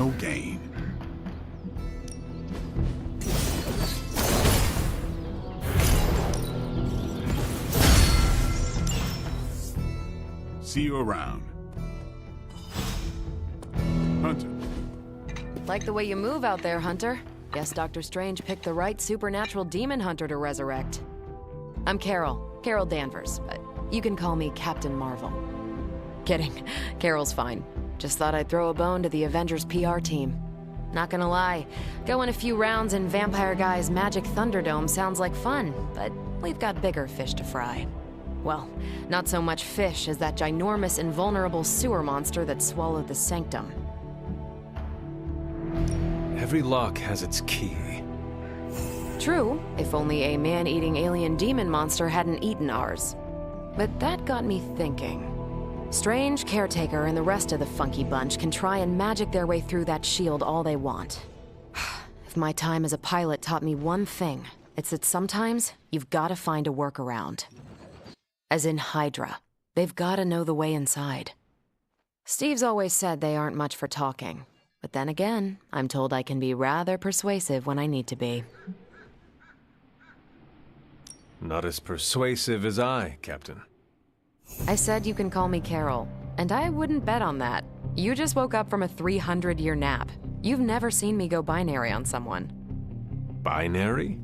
no gain. See you around. Hunter. Like the way you move out there, Hunter. Guess Dr. Strange picked the right supernatural demon hunter to resurrect. I'm Carol Danvers. You can call me Captain Marvel. Kidding, Carol's fine. Just thought I'd throw a bone to the Avengers PR team. Not gonna lie, going a few rounds in Vampire Guy's Magic Thunderdome sounds like fun, but we've got bigger fish to fry. Well, not so much fish as that ginormous invulnerable sewer monster that swallowed the Sanctum. Every lock has its key. True, if only a man-eating alien demon monster hadn't eaten ours. But that got me thinking. Strange, Caretaker, and the rest of the funky bunch can try and magic their way through that shield all they want. If my time as a pilot taught me one thing, it's that sometimes you've gotta find a workaround. As in Hydra. They've gotta know the way inside. Steve's always said they aren't much for talking. But then again, I'm told I can be rather persuasive when I need to be. Not as persuasive as I, Captain. I said you can call me Carol, and I wouldn't bet on that. You just woke up from a 300-year nap. You've never seen me go binary on someone. Binary?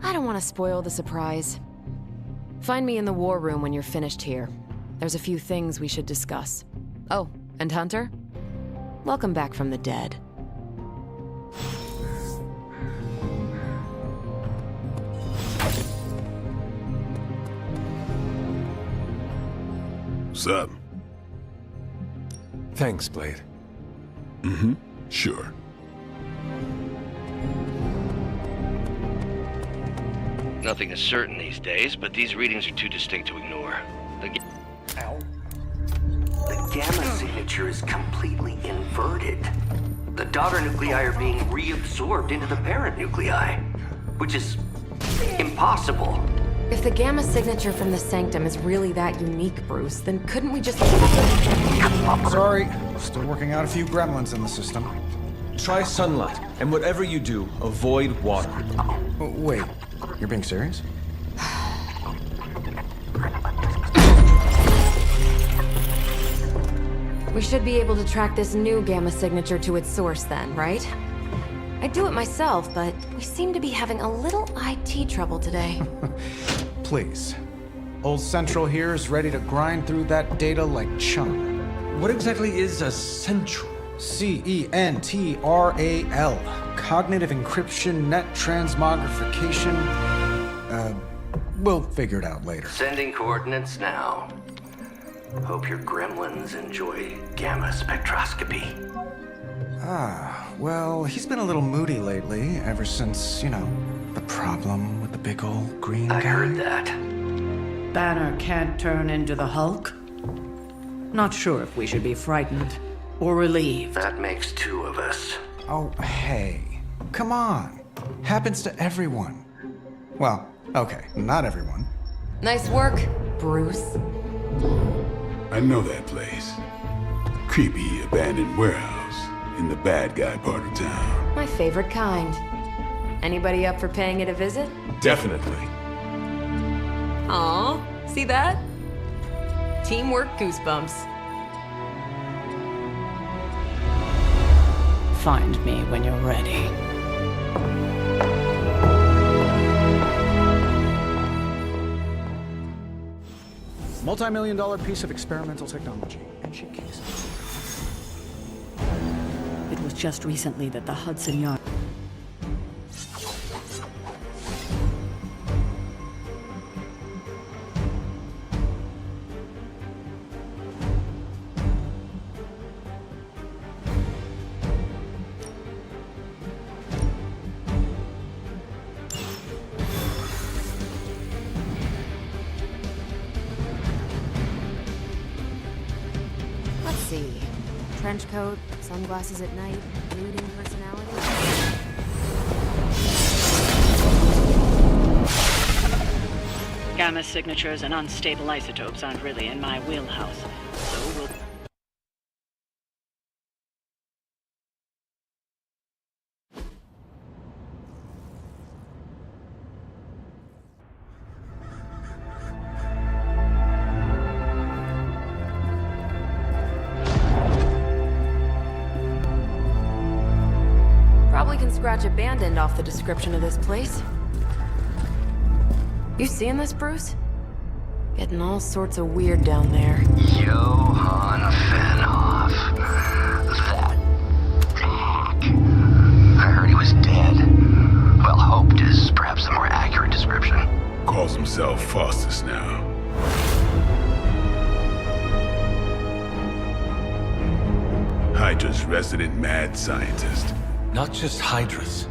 I don't want to spoil the surprise. Find me in the war room when you're finished here. There's a few things we should discuss. Oh, and Hunter? Welcome back from the dead. What's up? Thanks, Blade. Mm-hmm. Sure. Nothing is certain these days, but these readings are too distinct to ignore. The gamma signature is completely inverted. The daughter nuclei are being reabsorbed into the parent nuclei, which is impossible. If the gamma signature from the Sanctum is really that unique, Bruce, then couldn't we just... Sorry, still working out a few gremlins in the system. Try sunlight, and whatever you do, avoid water. Oh, wait, you're being serious? We should be able to track this new gamma signature to its source then, right? I'd do it myself, but we seem to be having a little IT trouble today. Please. Old Central here is ready to grind through that data like chum. What exactly is a central? CENTRAL. Cognitive encryption, net transmogrification. We'll figure it out later. Sending coordinates now. Hope your gremlins enjoy gamma spectroscopy. Well, he's been a little moody lately, ever since, the problem with the big old green guy. I heard that. Banner can't turn into the Hulk? Not sure if we should be frightened or relieved. That makes two of us. Oh, hey. Come on. Happens to everyone. Well, okay, not everyone. Nice work, Bruce. I know that place. Creepy abandoned warehouse in the bad guy part of town. My favorite kind. Anybody up for paying it a visit? Definitely. Aw, see that? Teamwork goosebumps. Find me when you're ready. Multi-million-dollar piece of experimental technology. Ancient case. It was just recently that the Hudson Yard... Let's see. Trench coat, sunglasses at night, brooding personality. Gamma signatures and unstable isotopes aren't really in my wheelhouse, so we'll scratch abandoned off the description of this place. You seeing this, Bruce? Getting all sorts of weird down there. Johann Fenhoff. That hack. I heard he was dead. Well, hoped is perhaps the more accurate description. Calls himself Faustus now. Hydra's resident mad scientist. Not just Hydras.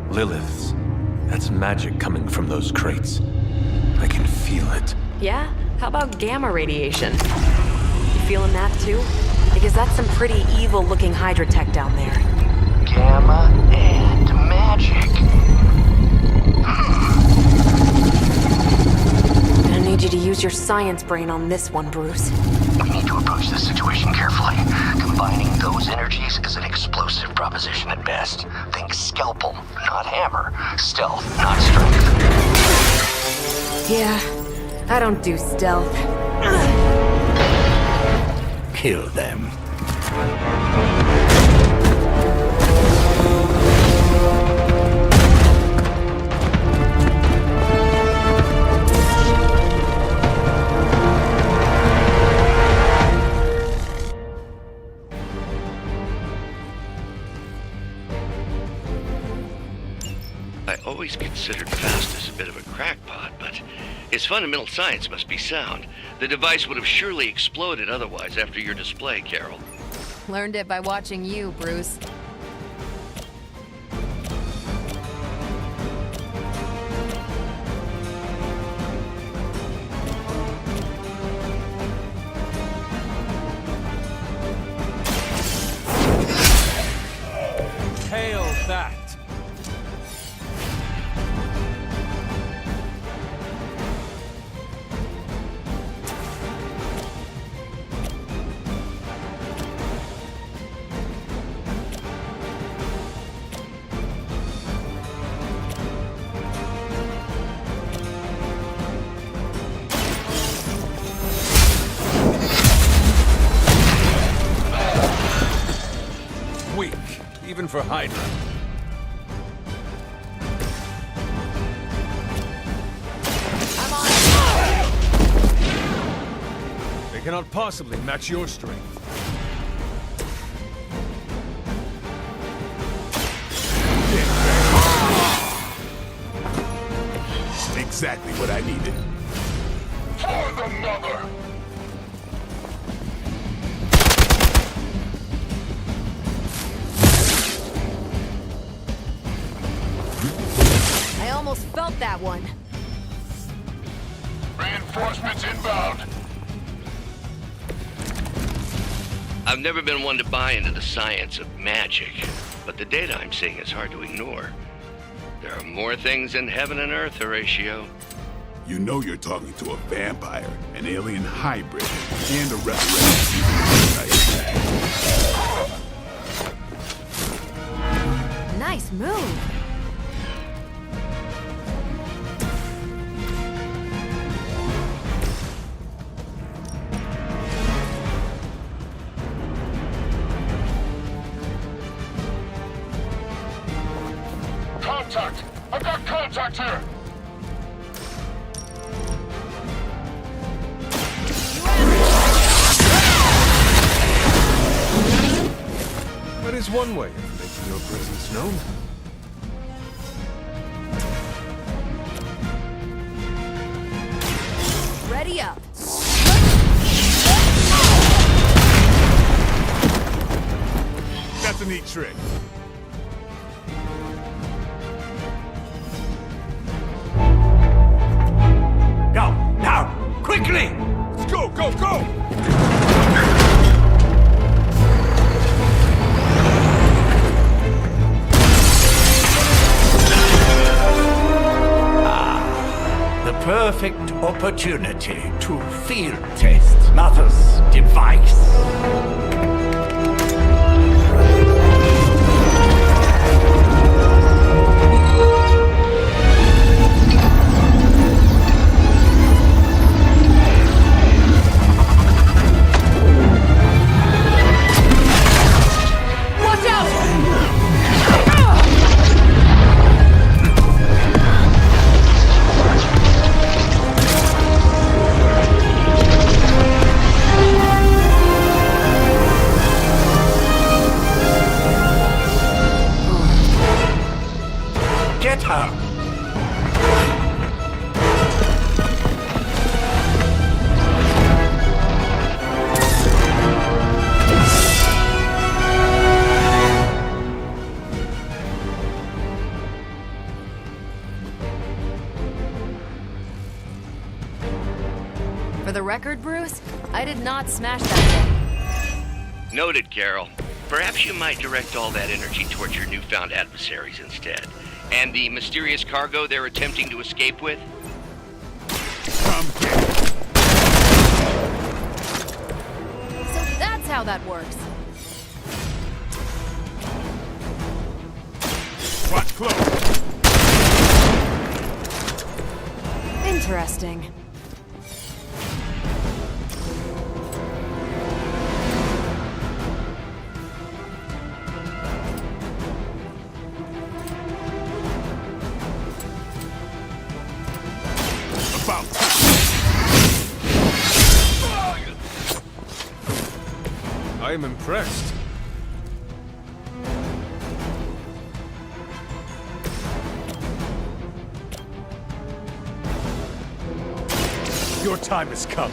Liliths. That's magic coming from those crates. I can feel it. Yeah? How about gamma radiation? You feeling that too? Because that's some pretty evil-looking Hydra tech down there. Gamma and magic. I need you to use your science brain on this one, Bruce. We need to approach this situation carefully. Combining those energies is an explosive proposition at best. Think scalpel, not hammer. Stealth, not strength. Yeah, I don't do stealth. Kill them. I always considered Faustus a bit of a crackpot, but his fundamental science must be sound. The device would have surely exploded otherwise after your display, Carol. Learned it by watching you, Bruce. Hail that! Weak, even for Hydra. They cannot possibly match your strength. Exactly what I needed. For the mother! I almost felt that one. Reinforcements inbound. I've never been one to buy into the science of magic, but the data I'm seeing is hard to ignore. There are more things in heaven and earth, Horatio. You know you're talking to a vampire, an alien hybrid, and a resurrected. Nice move. Contact! I've got contact here! That is one way of making your presence known. Ready up. That's a neat trick. Go! Now! Quickly! Let's go, go, go! The perfect opportunity to field test Mother's device. Watch out! Get her! For the record, Bruce, I did not smash that thing. Noted, Carol. Perhaps you might direct all that energy towards your newfound adversaries instead. And the mysterious cargo they're attempting to escape with? Come get it. So that's how that works. Watch close. Interesting. About I am impressed. Your time has come.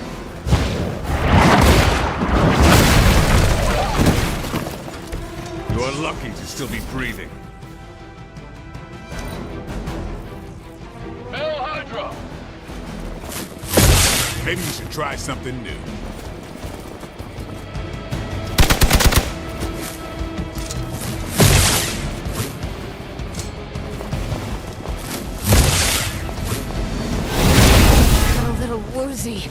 You are lucky to still be breathing. Maybe you should try something new. Got a little woozy.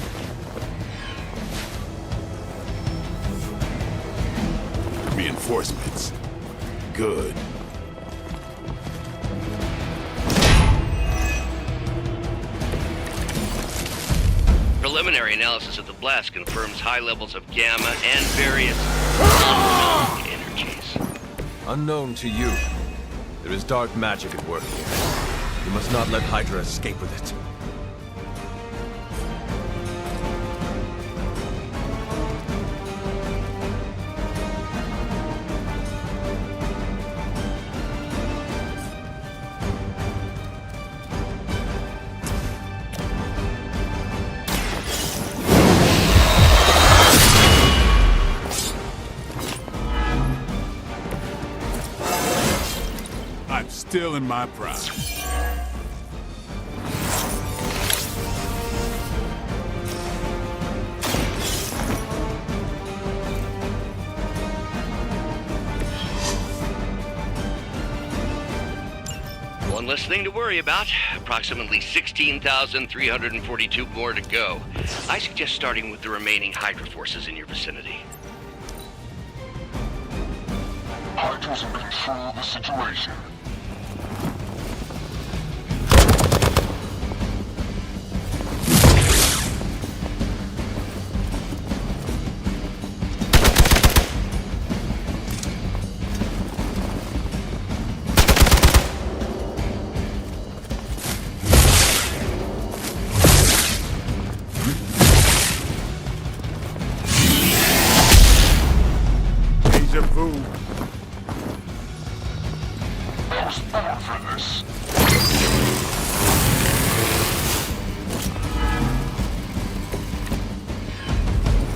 Reinforcements. Good. Preliminary analysis of the blast confirms high levels of gamma and various unknown energies. Unknown to you, there is dark magic at work here. You must not let Hydra escape with it. I'm still in my prime. One less thing to worry about. Approximately 16,342 more to go. I suggest starting with the remaining Hydra forces in your vicinity. Hydra's in control of the situation. Deja vu. I was born for this.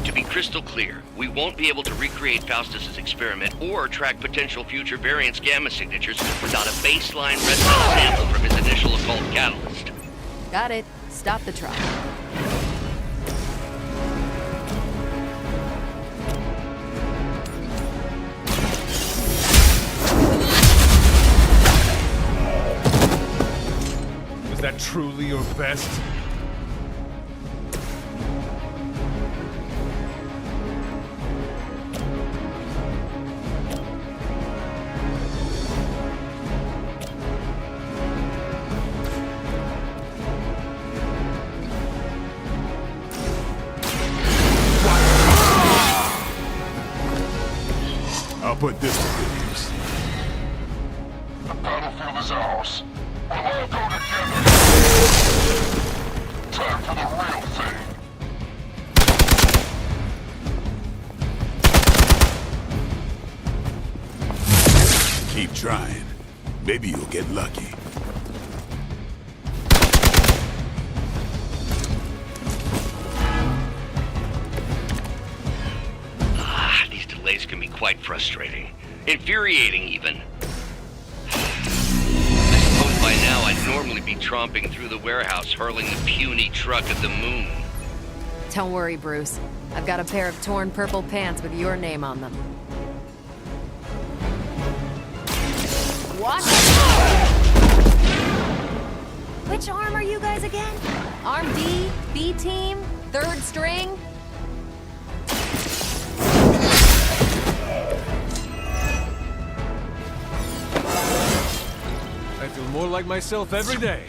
To be crystal clear, we won't be able to recreate Faustus's experiment or track potential future variants' gamma signatures without a baseline resonance sample from his initial occult catalyst. Got it. Stop the truck. Was that truly your best? I'll put this to good use. The battlefield is ours. We'll all go together. Time for the real thing. Keep trying. Maybe you'll get lucky. quite frustrating. Infuriating, even. I suppose by now I'd normally be tromping through the warehouse hurling the puny truck at the moon. Don't worry, Bruce. I've got a pair of torn purple pants with your name on them. What? Which arm are you guys again? Arm D, B team, third string? I feel more like myself every day.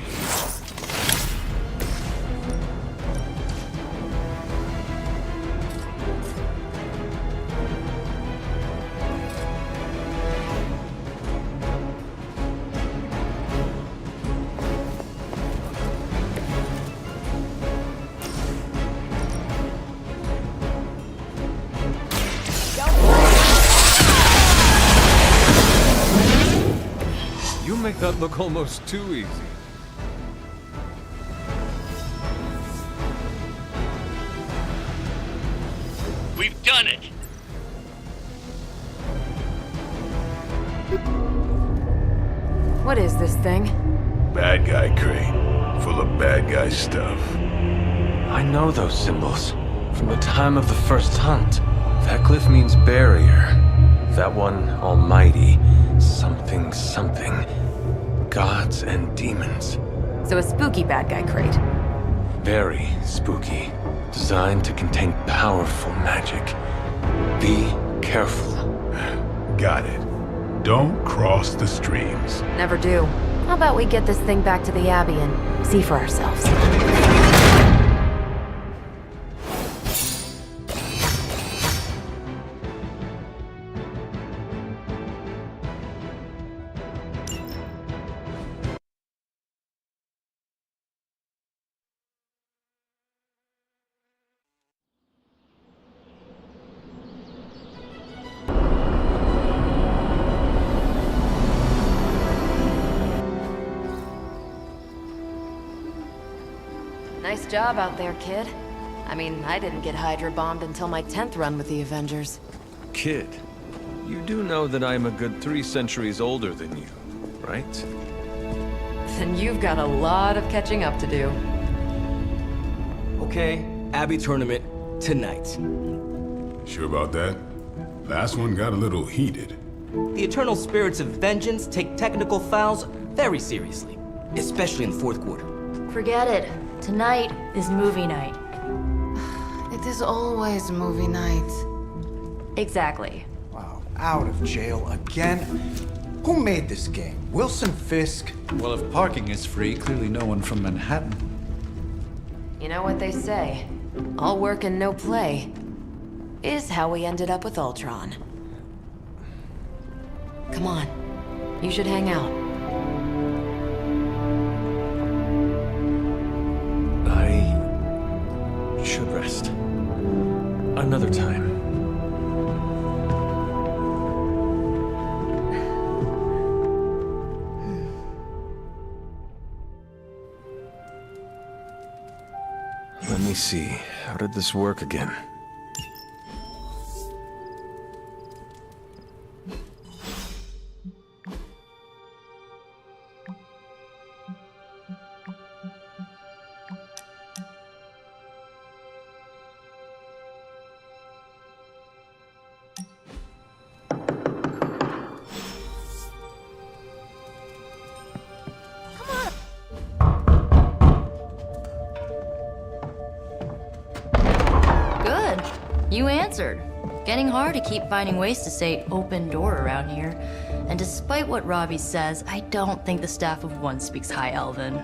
You make that look almost too easy. We've done it! What is this thing? Bad guy crate. Full of bad guy stuff. I know those symbols from the time of the first hunt. That glyph means barrier. That one, almighty. Something, something. Gods and demons. So a spooky bad guy crate. Very spooky. Designed to contain powerful magic. Be careful. Got it. Don't cross the streams. Never do. How about we get this thing back to the Abbey and see for ourselves? Nice job out there, kid. I mean, I didn't get Hydra bombed until my 10th run with the Avengers. Kid, you do know that I'm a good 3 centuries older than you, right? Then you've got a lot of catching up to do. Okay, Abbey tournament tonight. Sure about that? Last one got a little heated. The eternal spirits of vengeance take technical fouls very seriously, especially in the fourth quarter. Forget it. Tonight is movie night. It is always movie night. Exactly. Wow, out of jail again? Who made this game? Wilson Fisk? Well, if parking is free, clearly no one from Manhattan. You know what they say? All work and no play is how we ended up with Ultron. Come on. You should hang out. I should rest. Another time. Let me see. How did this work again? You answered. Getting hard to keep finding ways to say open door around here. And despite what Robbie says, I don't think the staff of one speaks High Elven.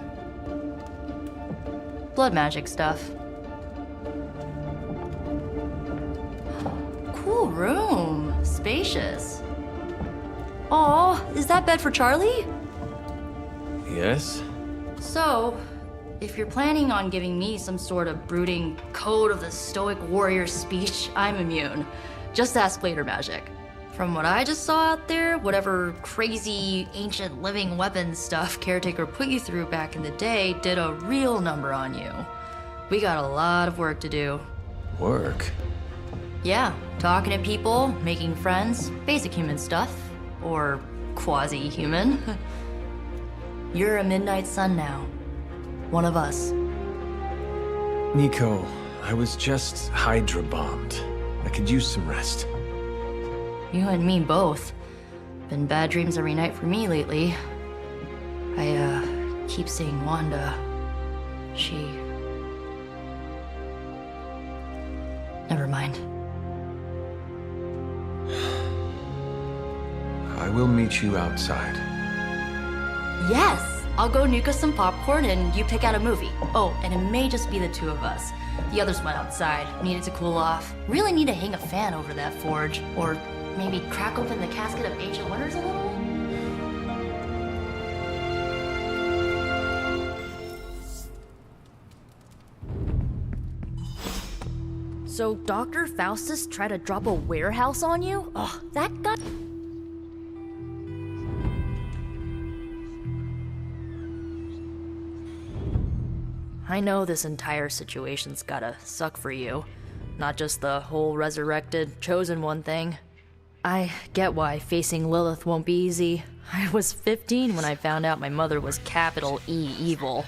Blood magic stuff. Cool room. Spacious. Aw, is that bed for Charlie? Yes? So, if you're planning on giving me some sort of brooding code of the stoic warrior speech, I'm immune. Just ask later magic. From what I just saw out there, whatever crazy ancient living weapons stuff Caretaker put you through back in the day did a real number on you. We got a lot of work to do. Work? Yeah, talking to people, making friends, basic human stuff. Or quasi-human. You're a midnight sun now. One of us. Nico, I was just Hydra bombed. I could use some rest. You and me both. Been bad dreams every night for me lately. I keep seeing Wanda. She... Never mind. I will meet you outside. Yes! I'll go nuke us some popcorn and you pick out a movie. Oh, and it may just be the two of us. The others went outside, needed to cool off. Really need to hang a fan over that forge. Or maybe crack open the casket of Ancient Wonders a little? So Dr. Faustus tried to drop a warehouse on you? Ugh, that got... I know this entire situation's gotta suck for you. Not just the whole resurrected, chosen one thing. I get why facing Lilith won't be easy. I was 15 when I found out my mother was capital E evil.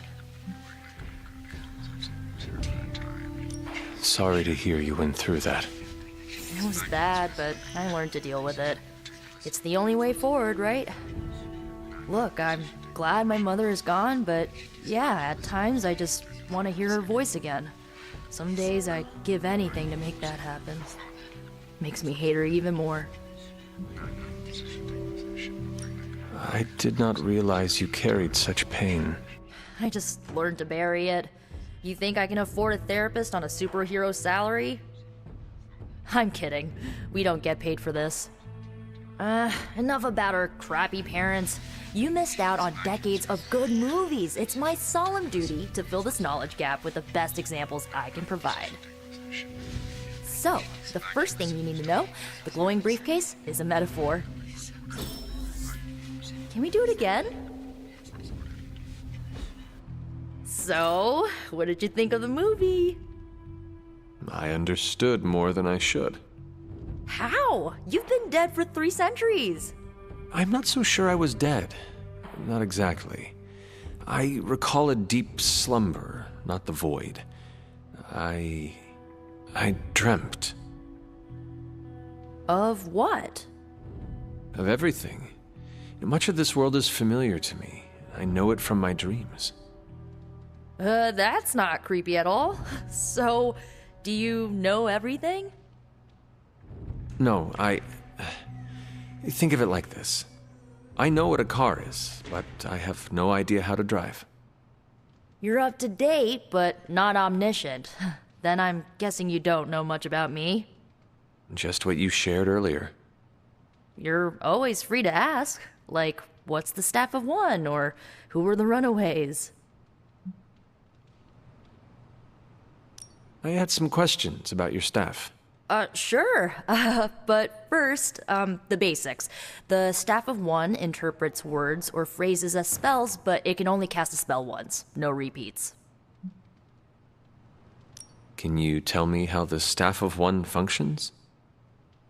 Sorry to hear you went through that. It was bad, but I learned to deal with it. It's the only way forward, right? Look, I'm glad my mother is gone, but yeah, at times I just want to hear her voice again. Some days I give anything to make that happen. Makes me hate her even more. I did not realize you carried such pain. I just learned to bury it. You think I can afford a therapist on a superhero salary? I'm kidding. We don't get paid for this. Enough about our crappy parents. You missed out on decades of good movies. It's my solemn duty to fill this knowledge gap with the best examples I can provide. So, the first thing you need to know, the glowing briefcase is a metaphor. Can we do it again? So, what did you think of the movie? I understood more than I should. How? You've been dead for 3 centuries. I'm not so sure I was dead. Not exactly. I recall a deep slumber, not the void. I dreamt. Of what? Of everything. Much of this world is familiar to me. I know it from my dreams. That's not creepy at all. So, do you know everything? No, think of it like this. I know what a car is, but I have no idea how to drive. You're up to date, but not omniscient. Then I'm guessing you don't know much about me. Just what you shared earlier. You're always free to ask. Like, what's the staff of one? Or who were the runaways? I had some questions about your staff. Sure. But first, the basics. The staff of one interprets words or phrases as spells, but it can only cast a spell once. No repeats. Can you tell me how the staff of one functions?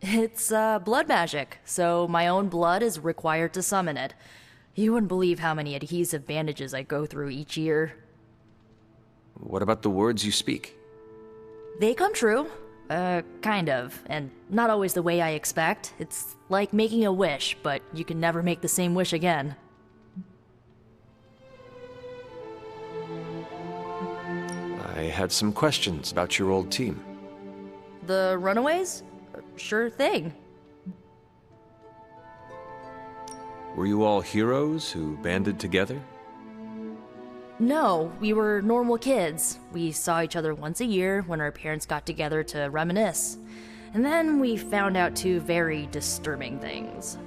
It's, blood magic, so my own blood is required to summon it. You wouldn't believe how many adhesive bandages I go through each year. What about the words you speak? They come true. Kind of, and not always the way I expect. It's like making a wish, but you can never make the same wish again. I had some questions about your old team. The Runaways? Sure thing. Were you all heroes who banded together? No, we were normal kids. We saw each other once a year when our parents got together to reminisce. And then we found out 2 very disturbing things.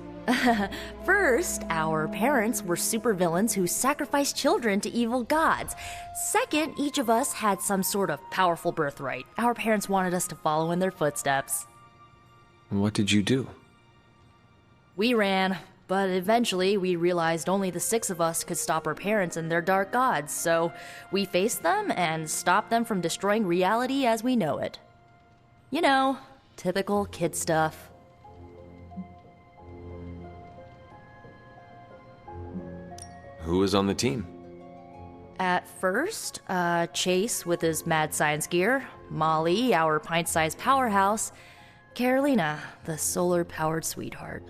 First, our parents were supervillains who sacrificed children to evil gods. Second, each of us had some sort of powerful birthright. Our parents wanted us to follow in their footsteps. What did you do? We ran. But eventually, we realized only the 6 of us could stop our parents and their dark gods, so we faced them and stopped them from destroying reality as we know it. You know, Typical kid stuff. Who was on the team? At first, Chase with his mad science gear, Molly, our pint-sized powerhouse, Carolina, the solar-powered sweetheart.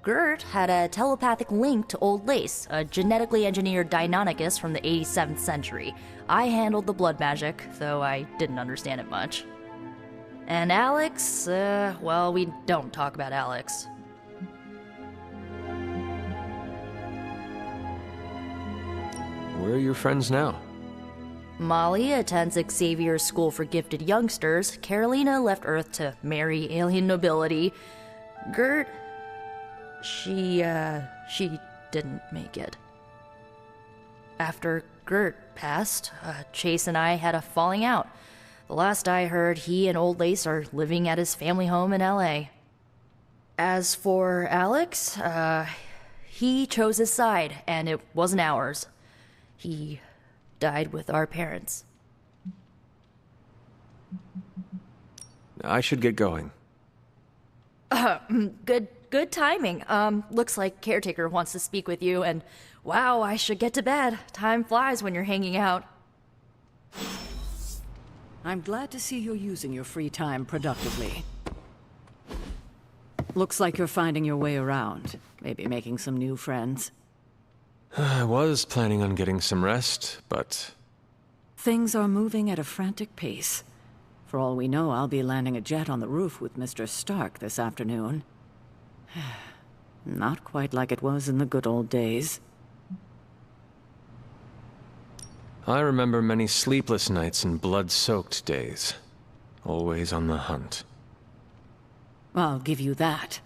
Gert had a telepathic link to Old Lace, a genetically engineered Deinonychus from the 87th century. I handled the blood magic, though I didn't understand it much. And Alex, well, we don't talk about Alex. Where are your friends now? Molly attends Xavier's School for Gifted Youngsters. Carolina left Earth to marry alien nobility. Gert, she didn't make it. After Gert passed, Chase and I had a falling out. The last I heard, he and Old Lace are living at his family home in LA. As for Alex, he chose his side, and it wasn't ours. He died with our parents. I should get going. Good timing. Looks like Caretaker wants to speak with you, and wow, I should get to bed. Time flies when you're hanging out. I'm glad to see you're using your free time productively. Looks like you're finding your way around. Maybe making some new friends. I was planning on getting some rest, but... Things are moving at a frantic pace. For all we know, I'll be landing a jet on the roof with Mr. Stark this afternoon. Not quite like it was in the good old days. I remember many sleepless nights and blood-soaked days. Always on the hunt. I'll give you that.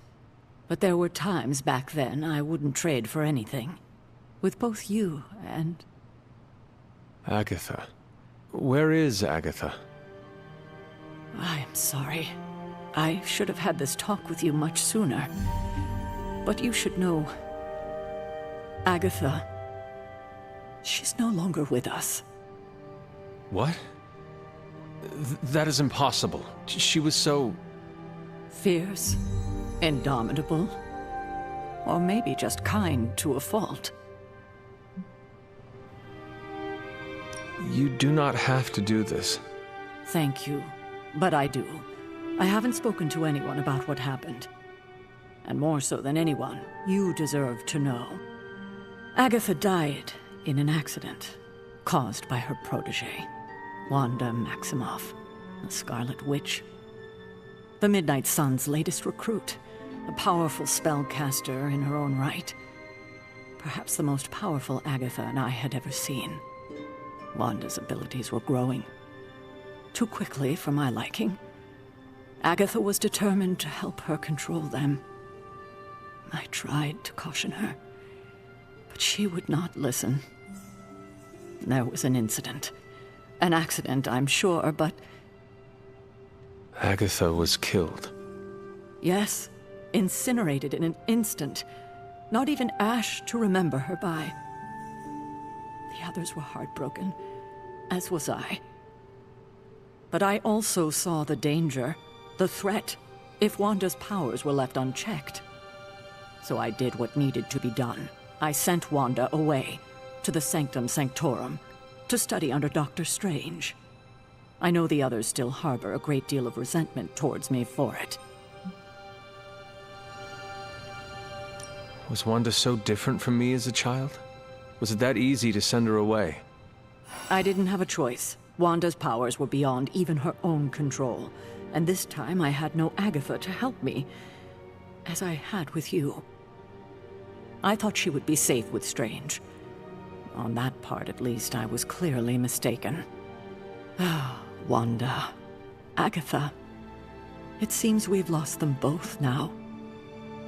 But there were times back then I wouldn't trade for anything. With both you and... Agatha. Where is Agatha? I'm sorry. I should have had this talk with you much sooner. But you should know... Agatha... She's no longer with us. What? That is impossible. She was so... Fierce, indomitable, or maybe just kind to a fault. You do not have to do this. Thank you, but I do. I haven't spoken to anyone about what happened. And more so than anyone, you deserve to know. Agatha died in an accident caused by her protege, Wanda Maximoff, the Scarlet Witch. The Midnight Sun's latest recruit, a powerful spellcaster in her own right. Perhaps the most powerful Agatha and I had ever seen. Wanda's abilities were growing. Too quickly for my liking. Agatha was determined to help her control them. I tried to caution her, but she would not listen. There was an incident. An accident, I'm sure, but... Agatha was killed. Yes, incinerated in an instant. Not even ash to remember her by. The others were heartbroken, as was I. But I also saw the danger, the threat, if Wanda's powers were left unchecked. So I did what needed to be done. I sent Wanda away, to the Sanctum Sanctorum, to study under Dr. Strange. I know the others still harbor a great deal of resentment towards me for it. Was Wanda so different from me as a child? Was it that easy to send her away? I didn't have a choice. Wanda's powers were beyond even her own control. And this time I had no Agatha to help me, as I had with you. I thought she would be safe with Strange. On that part, at least, I was clearly mistaken. Ah, Wanda. Agatha. It seems we've lost them both now.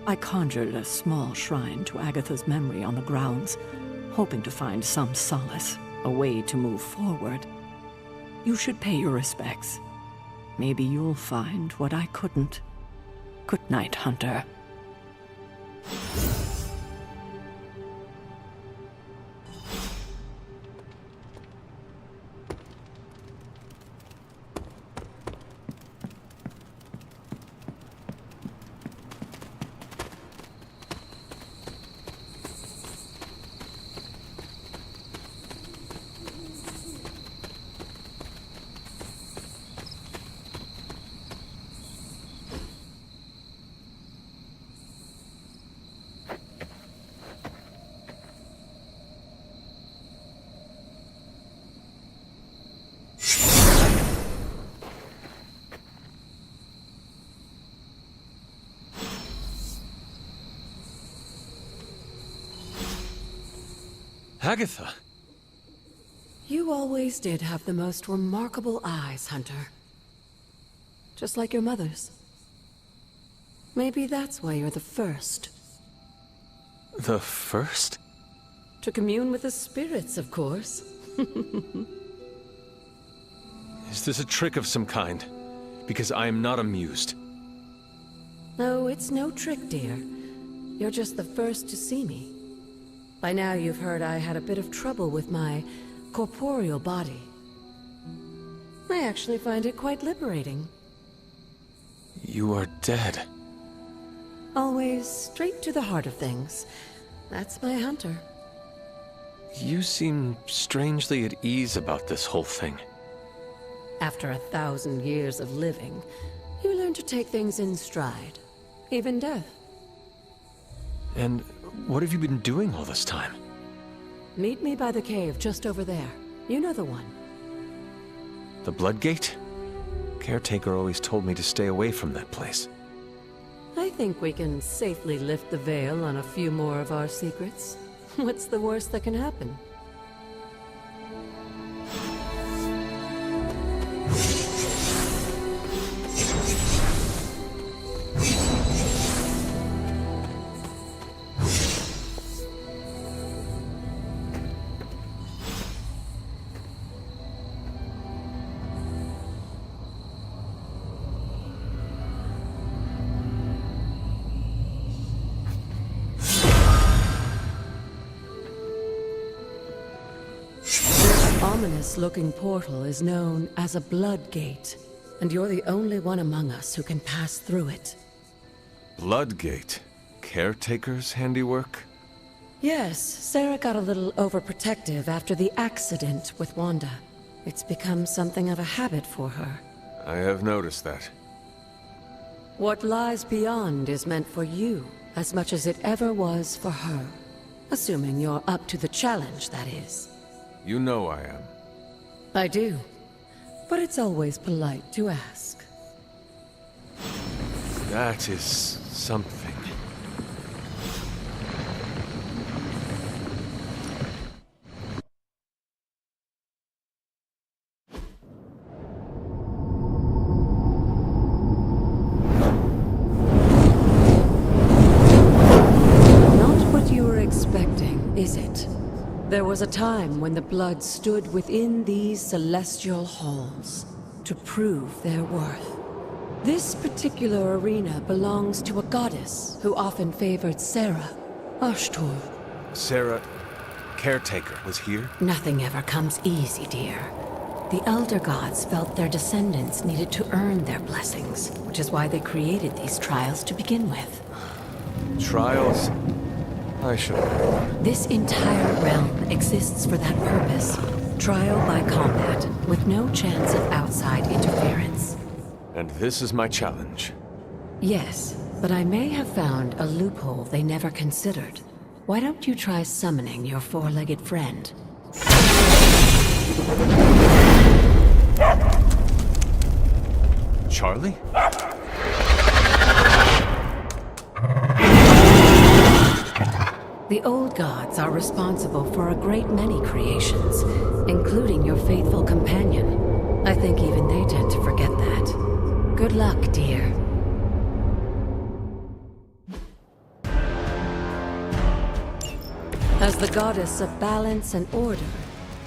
I conjured a small shrine to Agatha's memory on the grounds, hoping to find some solace, a way to move forward. You should pay your respects. Maybe you'll find what I couldn't. Good night, Hunter. Agatha! You always did have the most remarkable eyes, Hunter. Just like your mother's. Maybe that's why you're the first. The first? To commune with the spirits, of course. Is this a trick of some kind? Because I am not amused. No, it's no trick, dear. You're just the first to see me. By now you've heard I had a bit of trouble with my corporeal body. I actually find it quite liberating. You are dead. Always straight to the heart of things. That's my Hunter. You seem strangely at ease about this whole thing. After 1,000 years of living, you learn to take things in stride. Even death. And what have you been doing all this time? Meet me by the cave just over there. You know the one. The Bloodgate? Caretaker always told me to stay away from that place. I think we can safely lift the veil on a few more of our secrets. What's the worst that can happen? Ominous-looking portal is known as a Bloodgate, and you're the only one among us who can pass through it. Bloodgate? Caretaker's handiwork? Yes, Sarah got a little overprotective after the accident with Wanda. It's become something of a habit for her. I have noticed that. What lies beyond is meant for you, as much as it ever was for her. Assuming you're up to the challenge, that is. You know I am. I do. But it's always polite to ask. That is something. Not what you were expecting, is it? There was a time when the blood stood within these celestial halls to prove their worth. This particular arena belongs to a goddess who often favored Sarah, Ashtor. Sarah, Caretaker, was here? Nothing ever comes easy, dear. The Elder Gods felt their descendants needed to earn their blessings, which is why they created these trials to begin with. Trials? I should have known. This entire realm exists for that purpose. Trial by combat, with no chance of outside interference. And this is my challenge. Yes, but I may have found a loophole they never considered. Why don't you try summoning your four-legged friend? Charlie? The old gods are responsible for a great many creations, including your faithful companion. I think even they tend to forget that. Good luck, dear. As the goddess of balance and order,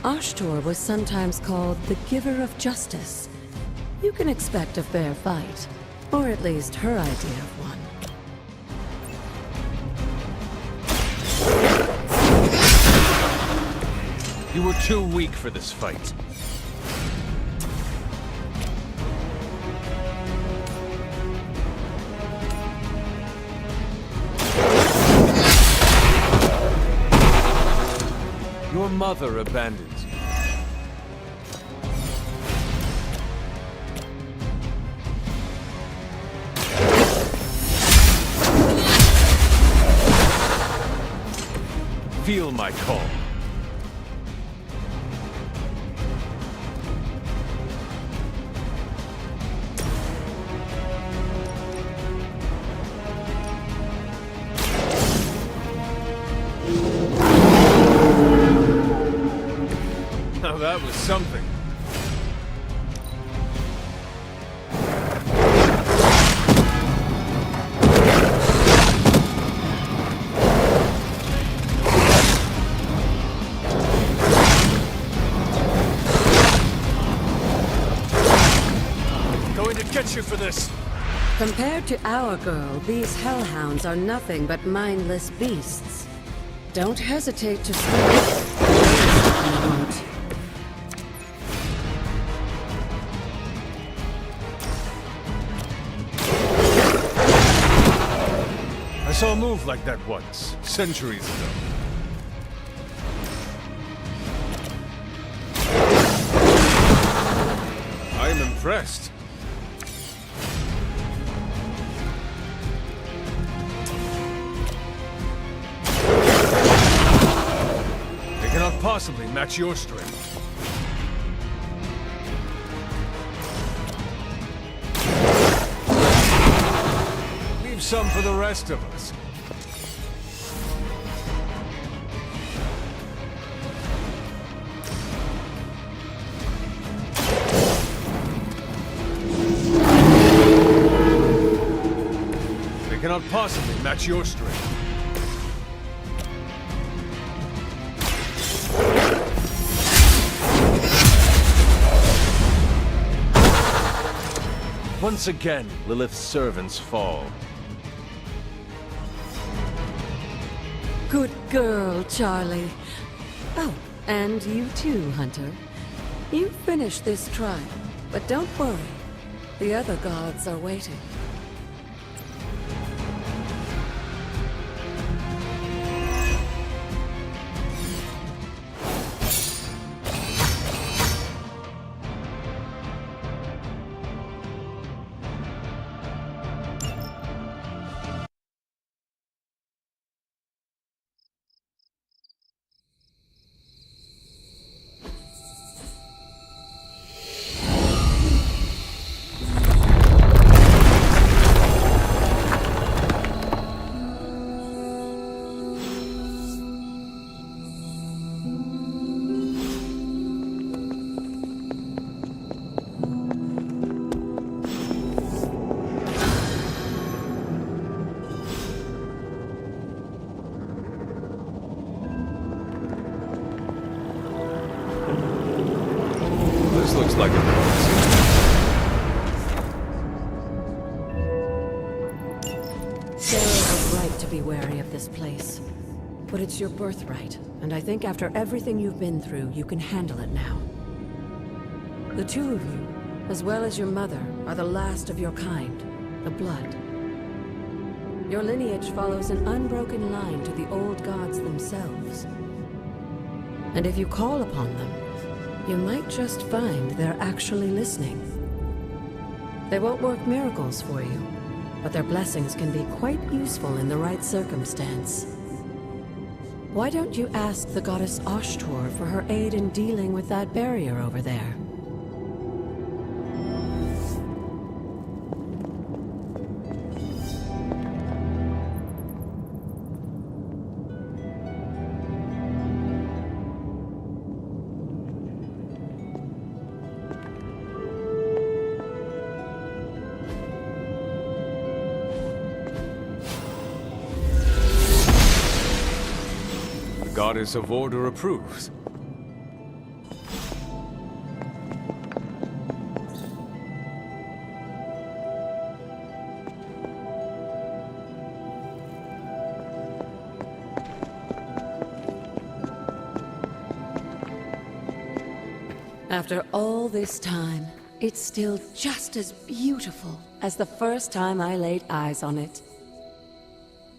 Ashtor was sometimes called the giver of justice. You can expect a fair fight, or at least her idea of one. You were too weak for this fight. Your mother abandons you. Feel my call. That was something. Going to get you for this. Compared to our girl, these hellhounds are nothing but mindless beasts. Don't hesitate to strike. You won't. I saw a move like that once, centuries ago. I'm impressed. They cannot possibly match your strength. Leave some for the rest of us. They cannot possibly match your strength. Once again, Lilith's servants fall. Good girl, Charlie. Oh, and you too, Hunter. You finished this trial, but don't worry. The other gods are waiting. This looks like a Sarah was right to be wary of this place. But it's your birthright, and I think after everything you've been through, you can handle it now. The two of you, as well as your mother, are the last of your kind, the Blood. Your lineage follows an unbroken line to the old gods themselves. And if you call upon them, you might just find they're actually listening. They won't work miracles for you, but their blessings can be quite useful in the right circumstance. Why don't you ask the goddess Ashtor for her aid in dealing with that barrier over there? Goddess of Order approves. After all this time, it's still just as beautiful as the first time I laid eyes on it.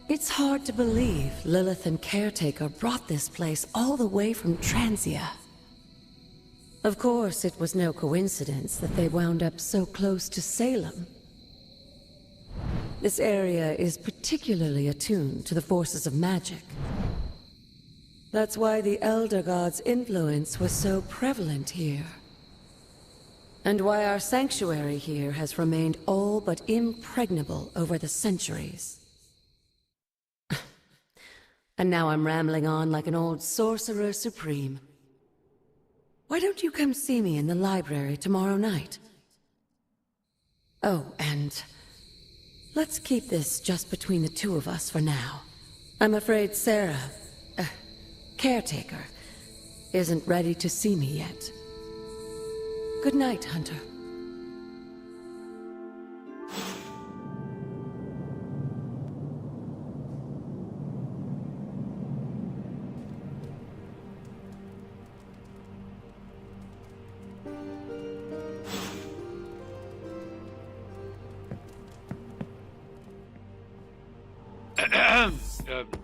It's hard to believe Lilith and Caretaker brought this place all the way from Transia. Of course, it was no coincidence that they wound up so close to Salem. This area is particularly attuned to the forces of magic. That's why the Elder God's influence was so prevalent here. And why our sanctuary here has remained all but impregnable over the centuries. And now I'm rambling on like an old sorcerer supreme. Why don't you come see me in the library tomorrow night? Oh, and let's keep this just between the two of us for now. I'm afraid Sarah, caretaker, isn't ready to see me yet. Good night, Hunter.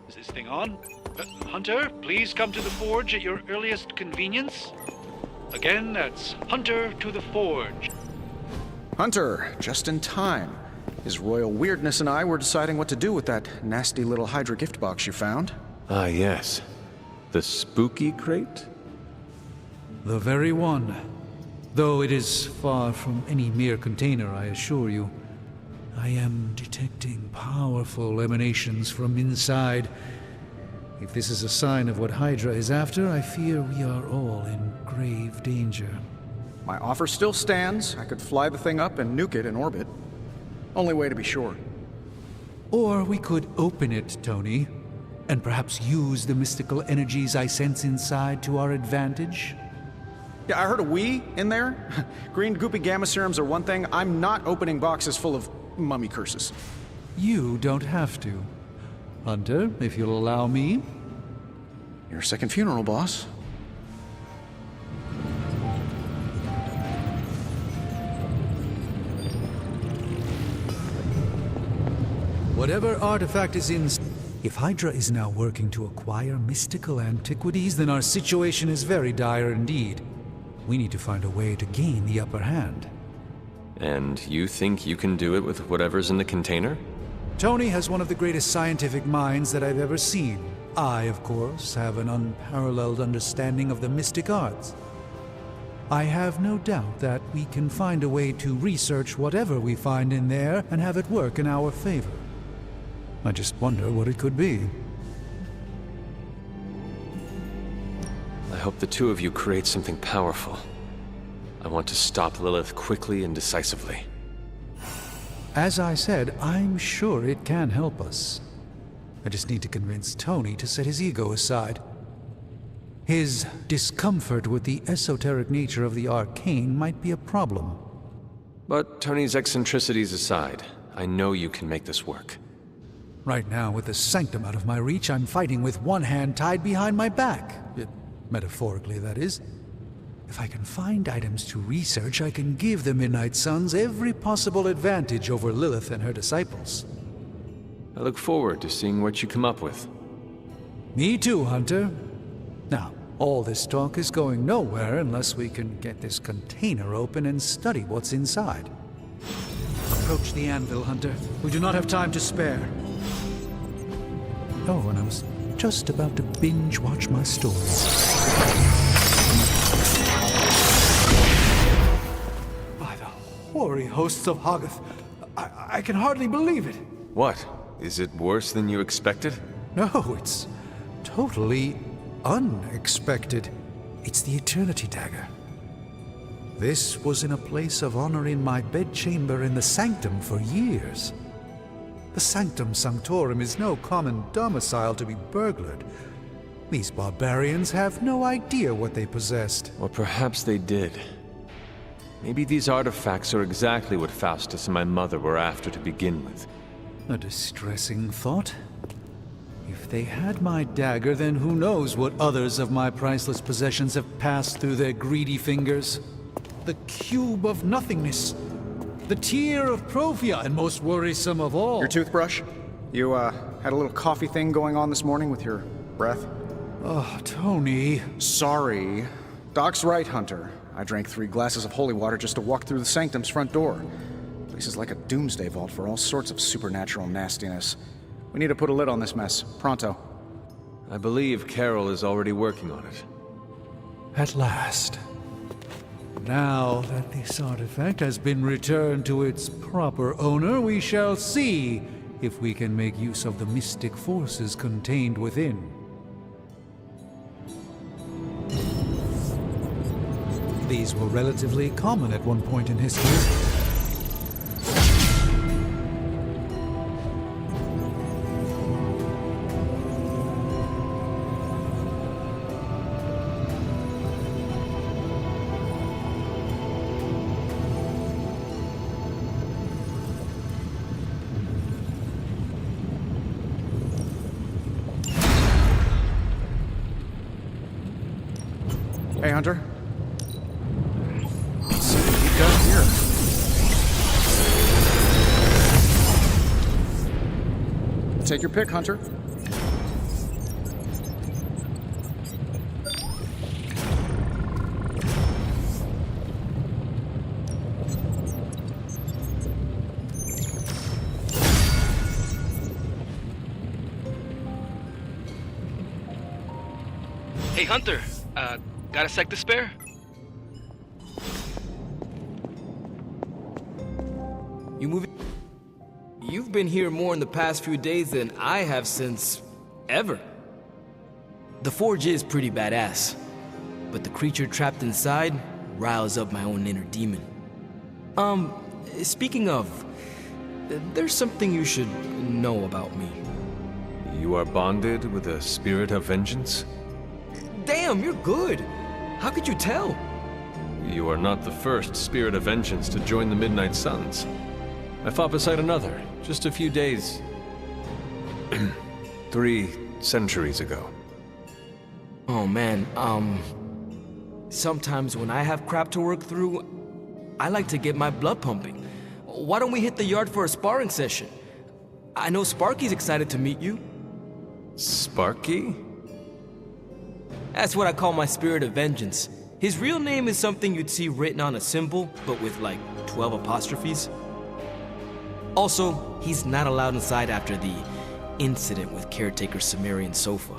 Is this thing on? Hunter, please come to the forge at your earliest convenience. Again, that's Hunter to the forge. Hunter, just in time. His royal weirdness and I were deciding what to do with that nasty little Hydra gift box you found. Ah, yes. The spooky crate? The very one. Though it is far from any mere container, I assure you. I am detecting powerful emanations from inside. If this is a sign of what Hydra is after, I fear we are all in grave danger. My offer still stands. I could fly the thing up and nuke it in orbit. Only way to be sure. Or we could open it, Tony, and perhaps use the mystical energies I sense inside to our advantage. Yeah, I heard a we in there. Green goopy gamma serums are one thing. I'm not opening boxes full of mummy curses. You don't have to. Hunter, if you'll allow me. Your second funeral, boss. Whatever artifact is in... If Hydra is now working to acquire mystical antiquities, then our situation is very dire indeed. We need to find a way to gain the upper hand. And you think you can do it with whatever's in the container? Tony has one of the greatest scientific minds that I've ever seen. I, of course, have an unparalleled understanding of the mystic arts. I have no doubt that we can find a way to research whatever we find in there and have it work in our favor. I just wonder what it could be. I hope the two of you create something powerful. I want to stop Lilith quickly and decisively. As I said, I'm sure it can help us. I just need to convince Tony to set his ego aside. His discomfort with the esoteric nature of the arcane might be a problem. But Tony's eccentricities aside, I know you can make this work. Right now, with the sanctum out of my reach, I'm fighting with one hand tied behind my back. Metaphorically, that is. If I can find items to research, I can give the Midnight Suns every possible advantage over Lilith and her disciples. I look forward to seeing what you come up with. Me too, Hunter. Now, all this talk is going nowhere unless we can get this container open and study what's inside. Approach the anvil, Hunter. We do not have time to spare. Oh, and I was just about to binge-watch my story. By the hoary hosts of Hoggoth, I can hardly believe it. What? Is it worse than you expected? No, it's totally unexpected. It's the Eternity Dagger. This was in a place of honor in my bedchamber in the Sanctum for years. The Sanctum Sanctorum is no common domicile to be burglared. These barbarians have no idea what they possessed. Or perhaps they did. Maybe these artifacts are exactly what Faustus and my mother were after to begin with. A distressing thought. If they had my dagger, then who knows what others of my priceless possessions have passed through their greedy fingers. The cube of nothingness. The tear of Profia, and most worrisome of all... Your toothbrush? You, had a little coffee thing going on this morning with your breath? Oh, Tony... Sorry. Doc's right, Hunter. I drank 3 glasses of holy water just to walk through the Sanctum's front door. Place is like a doomsday vault for all sorts of supernatural nastiness. We need to put a lid on this mess. Pronto. I believe Carol is already working on it. At last. Now that this artifact has been returned to its proper owner, we shall see if we can make use of the mystic forces contained within. These were relatively common at one point in history. Hey, Hunter. Let's see what we got here. Take your pick, Hunter. Hey, Hunter. Got a sec to spare? You've been here more in the past few days than I have since... ever. The forge is pretty badass, but the creature trapped inside riles up my own inner demon. Speaking of, there's something you should know about me. You are bonded with a spirit of vengeance? Damn, you're good! How could you tell? You are not the first spirit of vengeance to join the Midnight Suns. I fought beside another, just a few days... 3 centuries ago. Oh man, sometimes when I have crap to work through, I like to get my blood pumping. Why don't we hit the yard for a sparring session? I know Sparky's excited to meet you. Sparky? That's what I call my spirit of vengeance. His real name is something you'd see written on a symbol, but with like 12 apostrophes. Also, he's not allowed inside after the incident with caretaker Sumerian Sofa.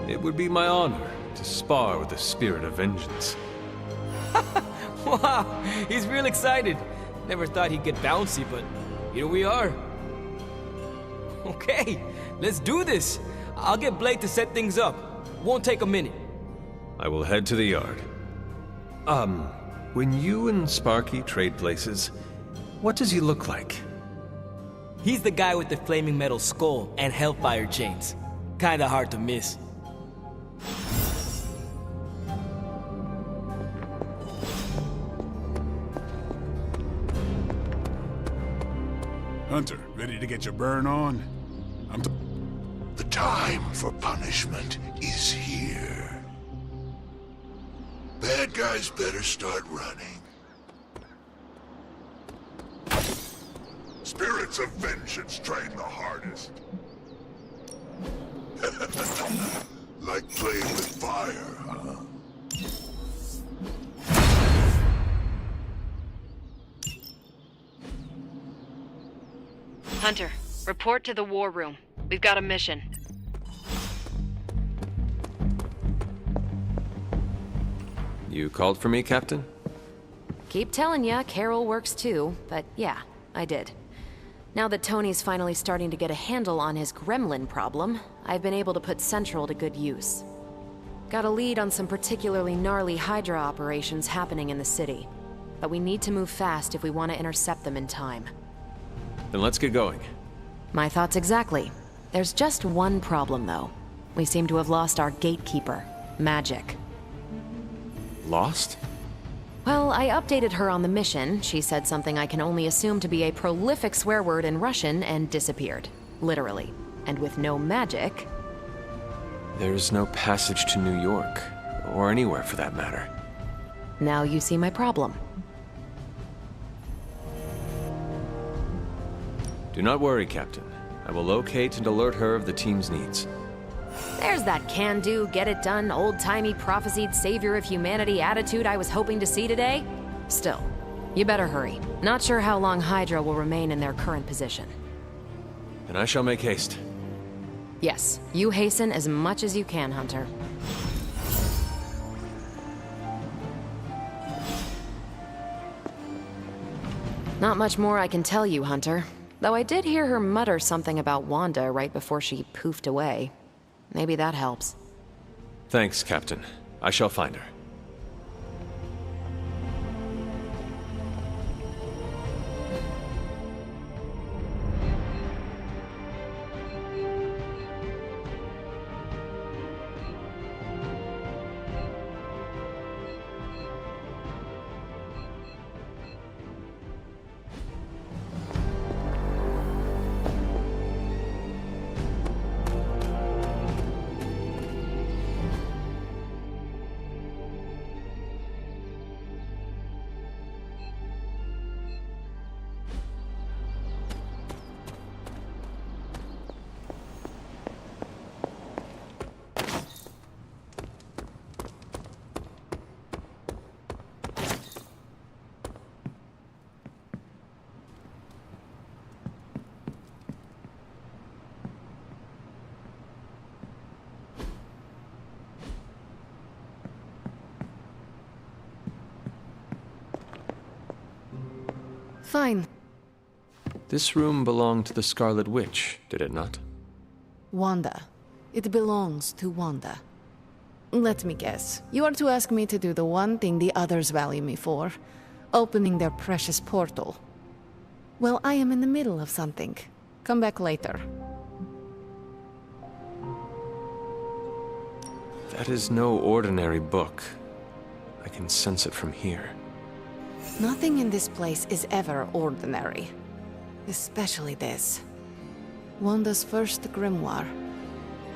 It would be my honor to spar with the spirit of vengeance. Wow, he's real excited. Never thought he'd get bouncy, but here we are. Okay, let's do this. I'll get Blake to set things up. Won't take a minute. I will head to the yard. When you and Sparky trade places, what does he look like? He's the guy with the flaming metal skull and hellfire chains. Kinda hard to miss. Hunter, ready to get your burn on? The time for punishment is here. Bad guys better start running. Spirits of vengeance train the hardest. Like playing with fire, huh? Hunter, report to the war room. We've got a mission. You called for me, Captain? Keep telling ya, Carol works too, but yeah, I did. Now that Tony's finally starting to get a handle on his gremlin problem, I've been able to put Central to good use. Got a lead on some particularly gnarly Hydra operations happening in the city, but we need to move fast if we want to intercept them in time. Then let's get going. My thoughts exactly. There's just one problem, though. We seem to have lost our gatekeeper, Magic. Lost? Well, I updated her on the mission. She said something I can only assume to be a prolific swear word in Russian and disappeared. Literally. And with no magic... There's no passage to New York, or anywhere for that matter. Now you see my problem. Do not worry, Captain. I will locate and alert her of the team's needs. There's that can-do, get-it-done, old-timey prophesied savior of humanity attitude I was hoping to see today. Still, you better hurry. Not sure how long Hydra will remain in their current position. And I shall make haste. Yes, you hasten as much as you can, Hunter. Not much more I can tell you, Hunter. Though I did hear her mutter something about Wanda right before she poofed away. Maybe that helps. Thanks, Captain. I shall find her. Fine. This room belonged to the Scarlet Witch, did it not? Wanda. It belongs to Wanda. Let me guess. You are to ask me to do the one thing the others value me for. Opening their precious portal. Well, I am in the middle of something. Come back later. That is no ordinary book. I can sense it from here. Nothing in this place is ever ordinary. Especially this. Wanda's first grimoire.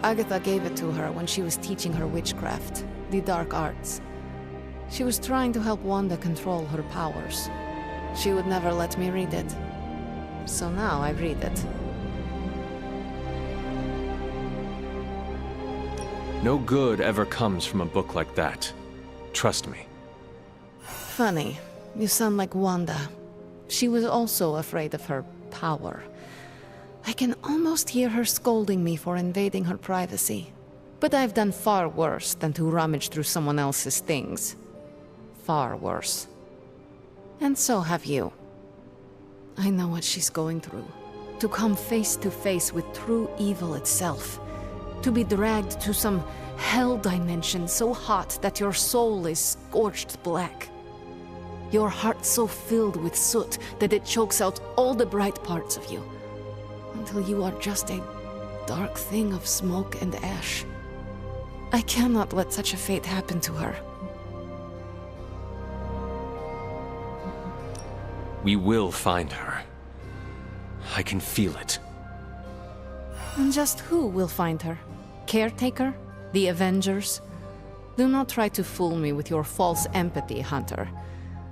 Agatha gave it to her when she was teaching her witchcraft, the dark arts. She was trying to help Wanda control her powers. She would never let me read it. So now I read it. No good ever comes from a book like that. Trust me. Funny. You sound like Wanda. She was also afraid of her power. I can almost hear her scolding me for invading her privacy. But I've done far worse than to rummage through someone else's things. Far worse. And so have you. I know what she's going through. To come face to face with true evil itself. To be dragged to some hell dimension so hot that your soul is scorched black. Your heart so filled with soot that it chokes out all the bright parts of you. Until you are just a dark thing of smoke and ash. I cannot let such a fate happen to her. We will find her. I can feel it. And just who will find her? Caretaker? The Avengers? Do not try to fool me with your false empathy, Hunter.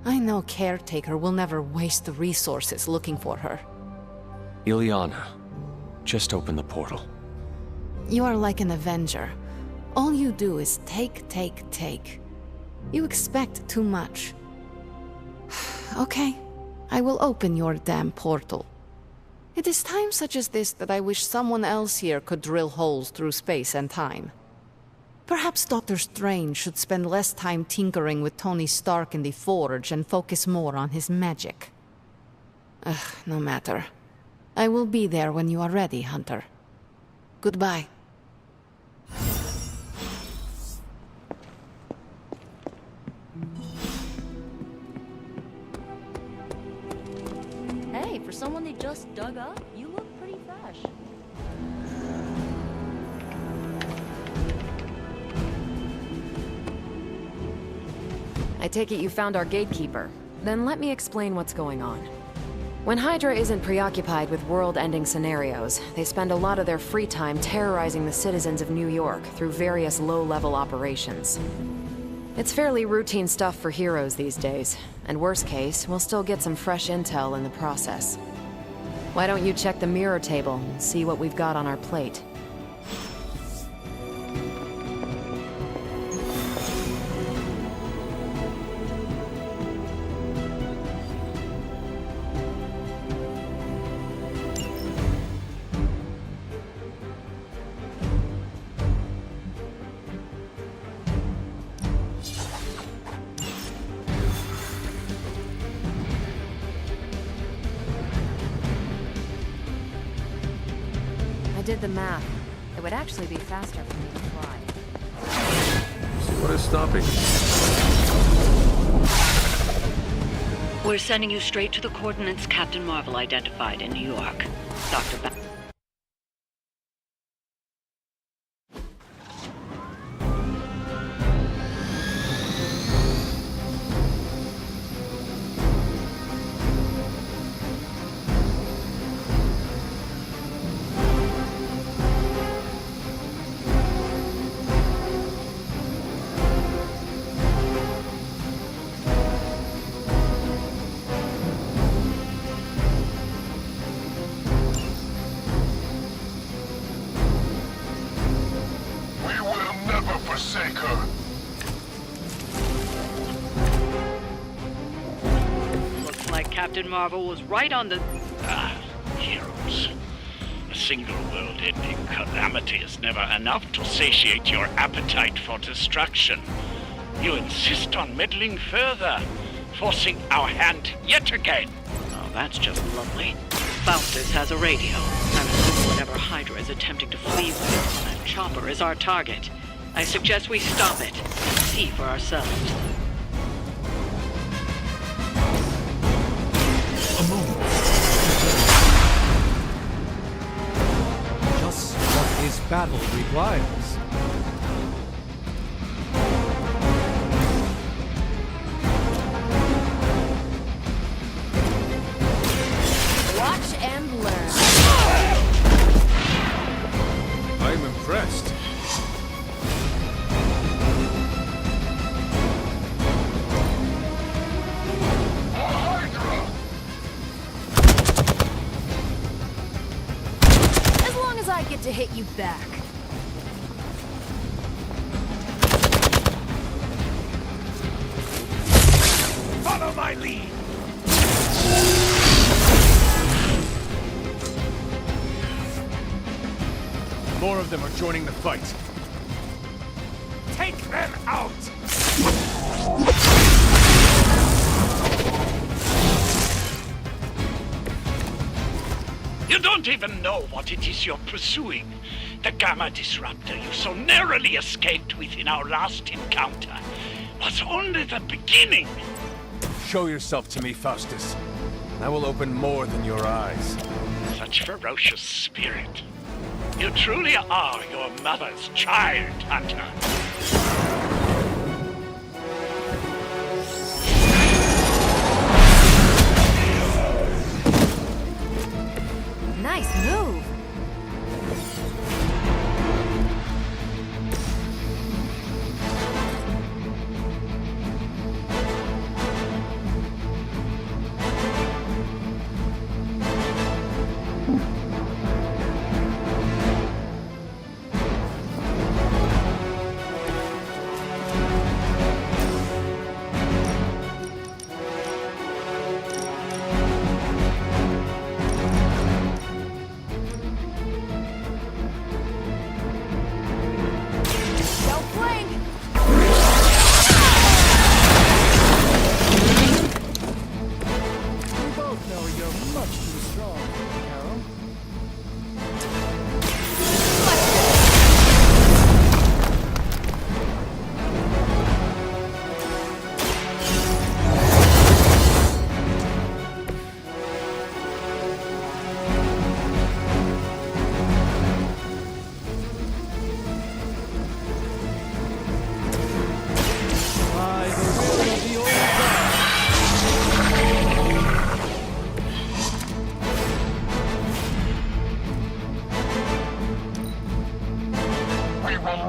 I know Caretaker will never waste the resources looking for her. Ileana, just open the portal. You are like an Avenger. All you do is take, take, take. You expect too much. Okay, I will open your damn portal. It is times such as this that I wish someone else here could drill holes through space and time. Perhaps Doctor Strange should spend less time tinkering with Tony Stark in the Forge and focus more on his magic. No matter. I will be there when you are ready, Hunter. Goodbye. Hey, for someone they just dug up, you look pretty fresh. I take it you found our gatekeeper. Then let me explain what's going on. When Hydra isn't preoccupied with world-ending scenarios, they spend a lot of their free time terrorizing the citizens of New York through various low-level operations. It's fairly routine stuff for heroes these days, and worst case, we'll still get some fresh intel in the process. Why don't you check the mirror table and see what we've got on our plate? I did the math. It would actually be faster for me to fly. See what What is stopping you? We're sending you straight to the coordinates Captain Marvel identified in New York. Dr. We will never forsake her. Looks like Captain Marvel was right on the... Heroes. A single world-ending calamity is never enough to satiate your appetite for destruction. You insist on meddling further, forcing our hand yet again. Oh, that's just lovely. Faustus has a radio. I'm assuming whatever Hydra is attempting to flee with on that chopper is our target. I suggest we stop it and see for ourselves. A moment. Just what this battle requires. Watch and learn. I'm impressed. As long as I get to hit you back. Follow my lead! More of them are joining the fight. Take them out! You don't even know what it is you're pursuing. The Gamma Disruptor you so narrowly escaped with in our last encounter was only the beginning. Show yourself to me, Faustus. I will open more than your eyes. Such ferocious spirit. You truly are your mother's child, Hunter. Nice move.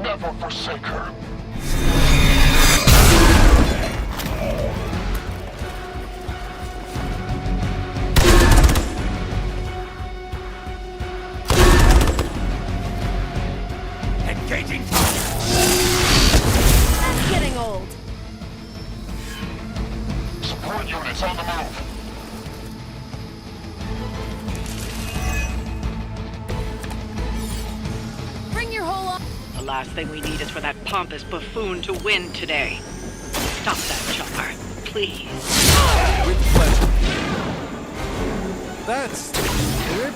never forsake her. Engaging target. That's getting old. Support units on the move. Bring your whole up. The last thing we need is for that pompous buffoon to win today. Stop that chopper, please. With pleasure. That's the spirit.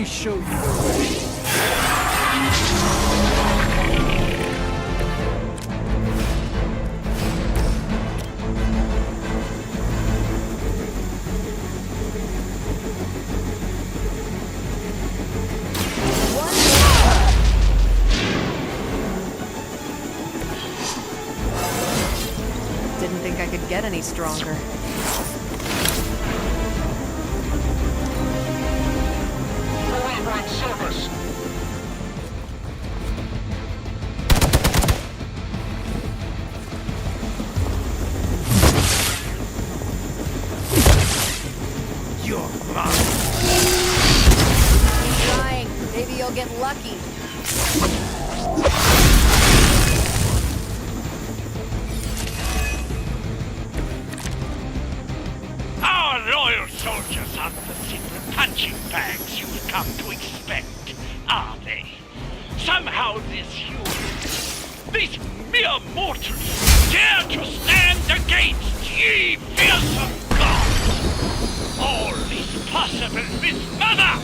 me show you the way. Didn't think I could get any stronger. Right service. You're mine. Trying. Maybe you'll get lucky. Our loyal soldiers aren't the secret punching bags you've come to expect, are they? Somehow these humans, these mere mortals, dare to stand against ye fearsome gods! All is possible with Mother!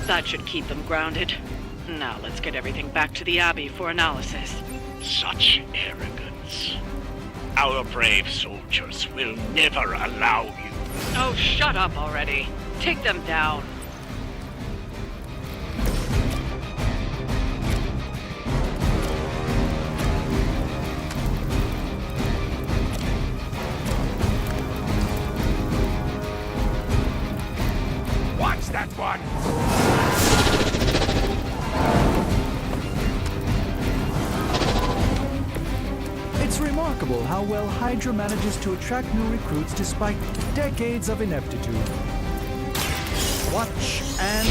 That should keep them grounded. Now let's get everything back to the Abbey for analysis. Such arrogance. Our brave soldiers will never allow you. Oh, shut up already. Take them down. Watch that one! It's remarkable how well Hydra manages to attract new recruits despite decades of ineptitude. Watch and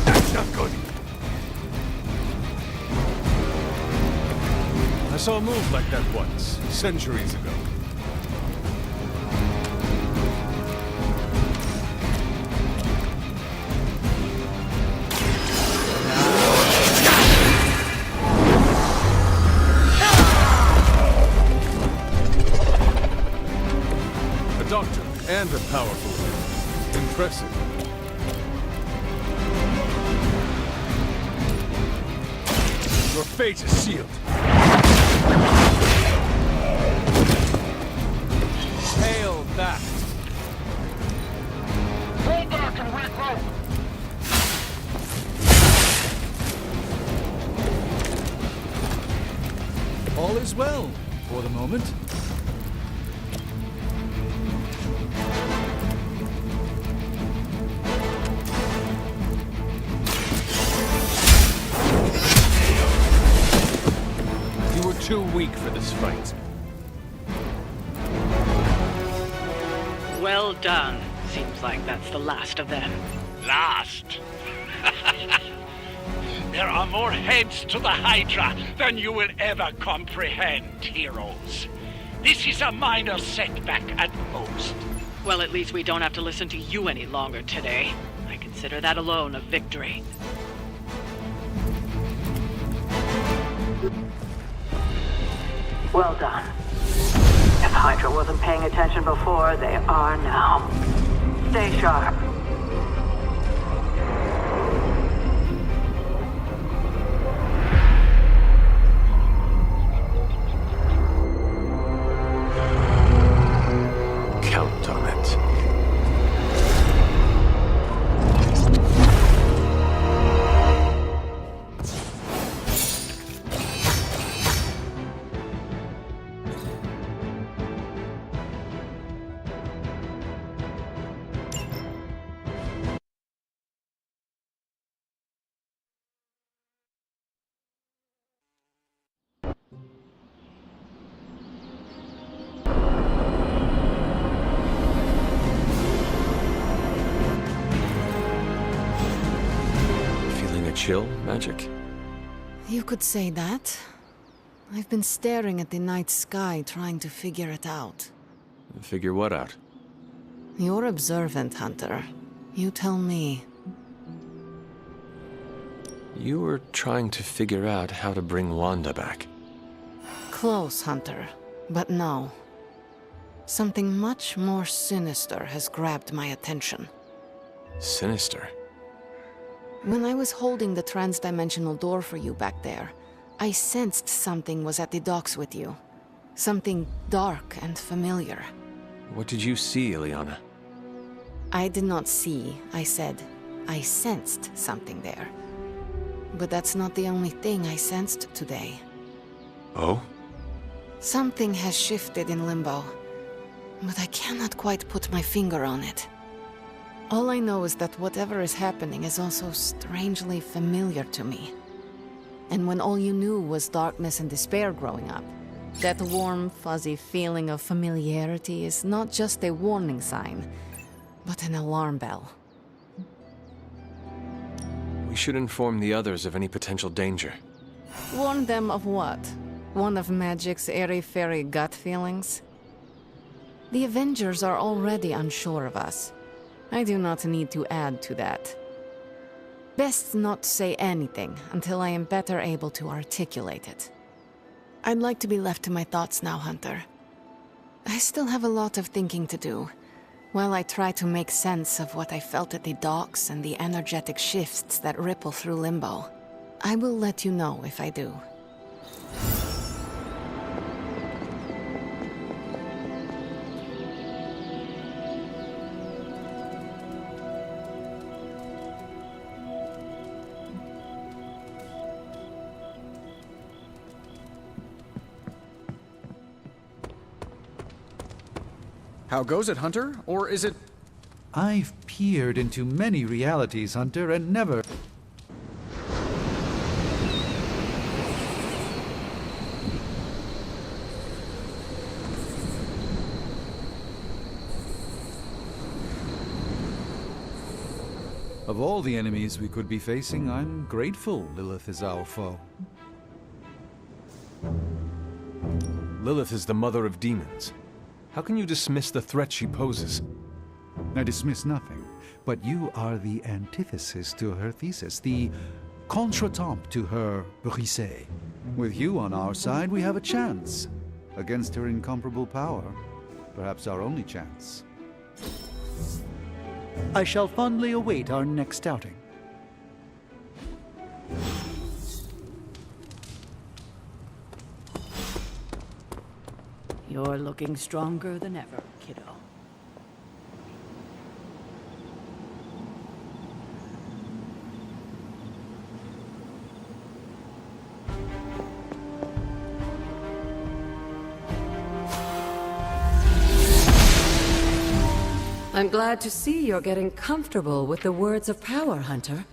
That's not good. I saw a move like that once, centuries ago. A doctor and a powerful one. Impressive. Your fate is sealed. Hail that! Fall back and regroup. all is well for the moment. You were too weak for this fight. Well done. Seems like that's the last of them. Last? There are more heads to the Hydra than you will ever comprehend, heroes. This is a minor setback at most. Well, at least we don't have to listen to you any longer today. I consider that alone a victory. Well done. If Hydra wasn't paying attention before, they are now. Stay sharp. Count on it. Chill magic? You could say that. I've been staring at the night sky trying to figure it out. Figure what out? You're observant, Hunter. You tell me. You were trying to figure out how to bring Wanda back. Close, Hunter. But no. something much more sinister has grabbed my attention. Sinister? When I was holding the transdimensional door for you back there, I sensed something was at the docks with you. Something dark and familiar. What did you see, Ileana? I did not see, I said. I sensed something there. But that's not the only thing I sensed today. Oh? Something has shifted in Limbo, but I cannot quite put my finger on it. All I know is that whatever is happening is also strangely familiar to me. And when all you knew was darkness and despair growing up, that warm, fuzzy feeling of familiarity is not just a warning sign, but an alarm bell. We should inform the others of any potential danger. Warn them of what? One of Magic's airy-fairy gut feelings? The Avengers are already unsure of us. I do not need to add to that. Best not say anything until I am better able to articulate it. I'd like to be left to my thoughts now, Hunter. I still have a lot of thinking to do, while I try to make sense of what I felt at the docks and the energetic shifts that ripple through Limbo. I will let you know if I do. How goes it, Hunter? Or is it... I've peered into many realities, Hunter, and never... Of all the enemies we could be facing, I'm grateful Lilith is our foe. Lilith is the mother of demons. How can you dismiss the threat she poses? I dismiss nothing, but you are the antithesis to her thesis, the contretemps to her brisée. With you on our side, we have a chance. Against her incomparable power, perhaps our only chance. I shall fondly await our next outing. You're looking stronger than ever, kiddo. I'm glad to see you're getting comfortable with the words of power, Hunter.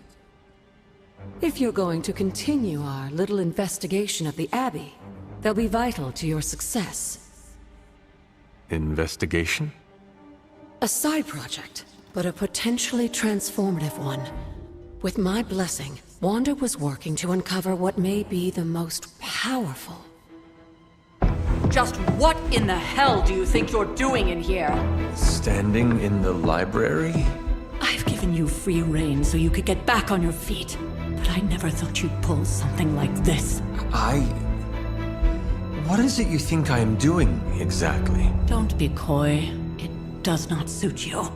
If you're going to continue our little investigation of the Abbey, they'll be vital to your success. Investigation? A side project, but a potentially transformative one. With my blessing, Wanda was working to uncover what may be the most powerful. Just what in the hell do you think you're doing in here? Standing in the library? I've given you free rein so you could get back on your feet, but I never thought you'd pull something like this. What is it you think I am doing, exactly? Don't be coy. It does not suit you.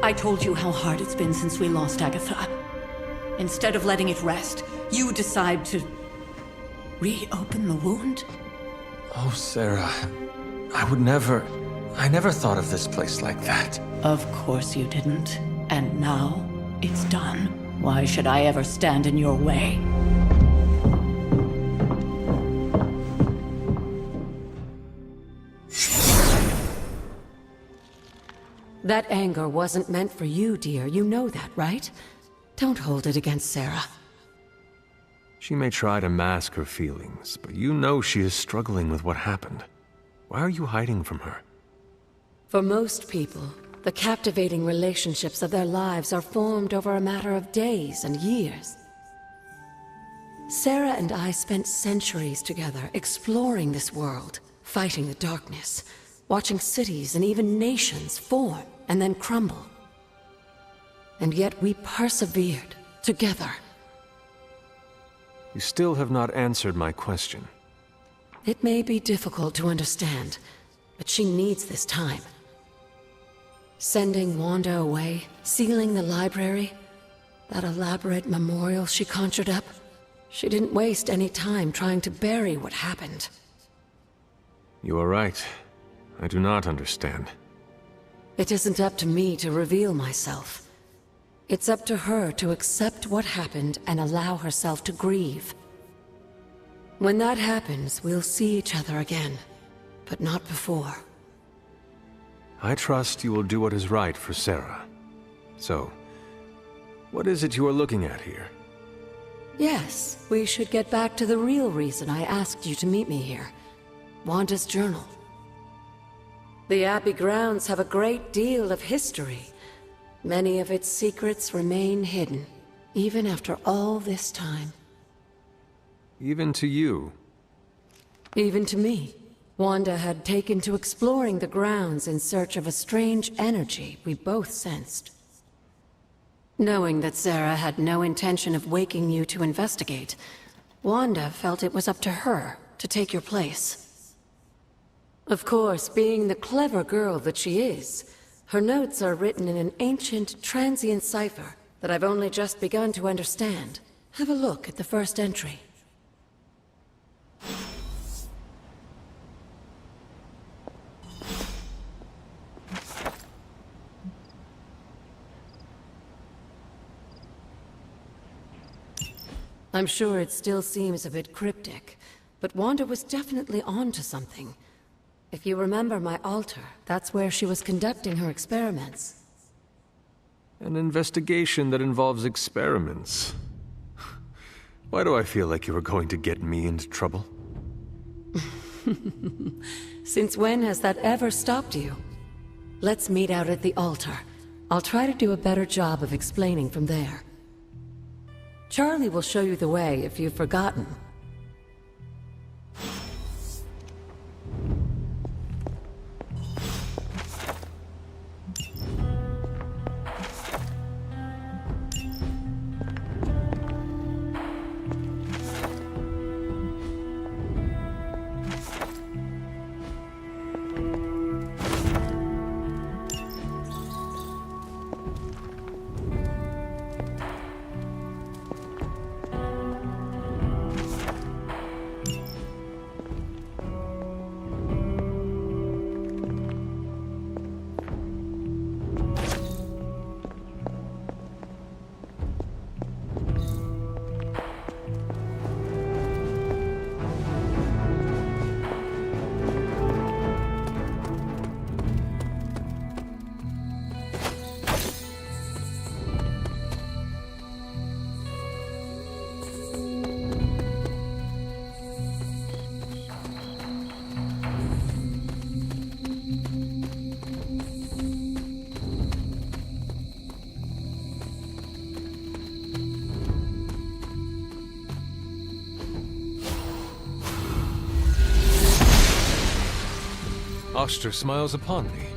I told you how hard it's been since we lost Agatha. Instead of letting it rest, you decide to reopen the wound? Oh, Sarah. I never thought of this place like that. Of course you didn't. And now, it's done. Why should I ever stand in your way? That anger wasn't meant for you, dear. You know that, right? Don't hold it against Sarah. She may try to mask her feelings, but you know she is struggling with what happened. Why are you hiding from her? For most people, the captivating relationships of their lives are formed over a matter of days and years. Sarah and I spent centuries together exploring this world, fighting the darkness, watching cities and even nations form and then crumble. And yet we persevered, together. You still have not answered my question. It may be difficult to understand, but she needs this time. Sending Wanda away, sealing the library, that elaborate memorial she conjured up. She didn't waste any time trying to bury what happened. You are right. I do not understand. It isn't up to me to reveal myself. It's up to her to accept what happened and allow herself to grieve. When that happens, we'll see each other again, but not before. I trust you will do what is right for Sarah. So, what is it you are looking at here? Yes, we should get back to the real reason I asked you to meet me here. Wanda's journal. The Abbey grounds have a great deal of history. Many of its secrets remain hidden, even after all this time. Even to you? Even to me. Wanda had taken to exploring the grounds in search of a strange energy we both sensed. Knowing that Sarah had no intention of waking you to investigate, Wanda felt it was up to her to take your place. Of course, being the clever girl that she is, her notes are written in an ancient, transient cipher that I've only just begun to understand. Have a look at the first entry. I'm sure it still seems a bit cryptic, but Wanda was definitely onto something. If you remember my altar, that's where she was conducting her experiments. An investigation that involves experiments. Why do I feel like you are going to get me into trouble? Since when has that ever stopped you? Let's meet out at the altar. I'll try to do a better job of explaining from there. Charlie will show you the way if you've forgotten. Oster smiles upon me.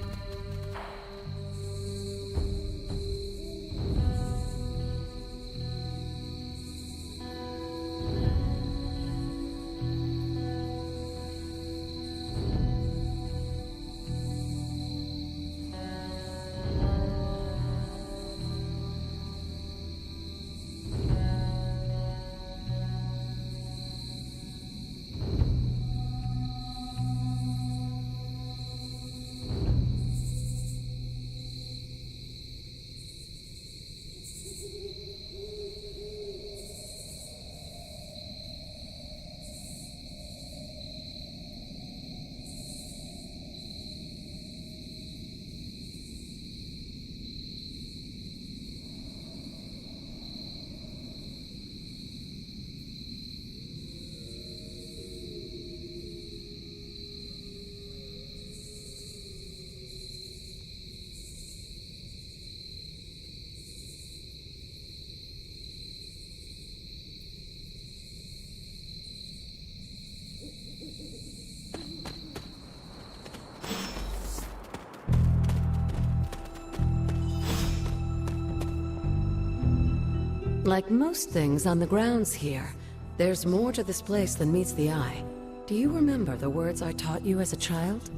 Like most things on the grounds here, There's more to this place than meets the eye. Do you remember the words I taught you as a child?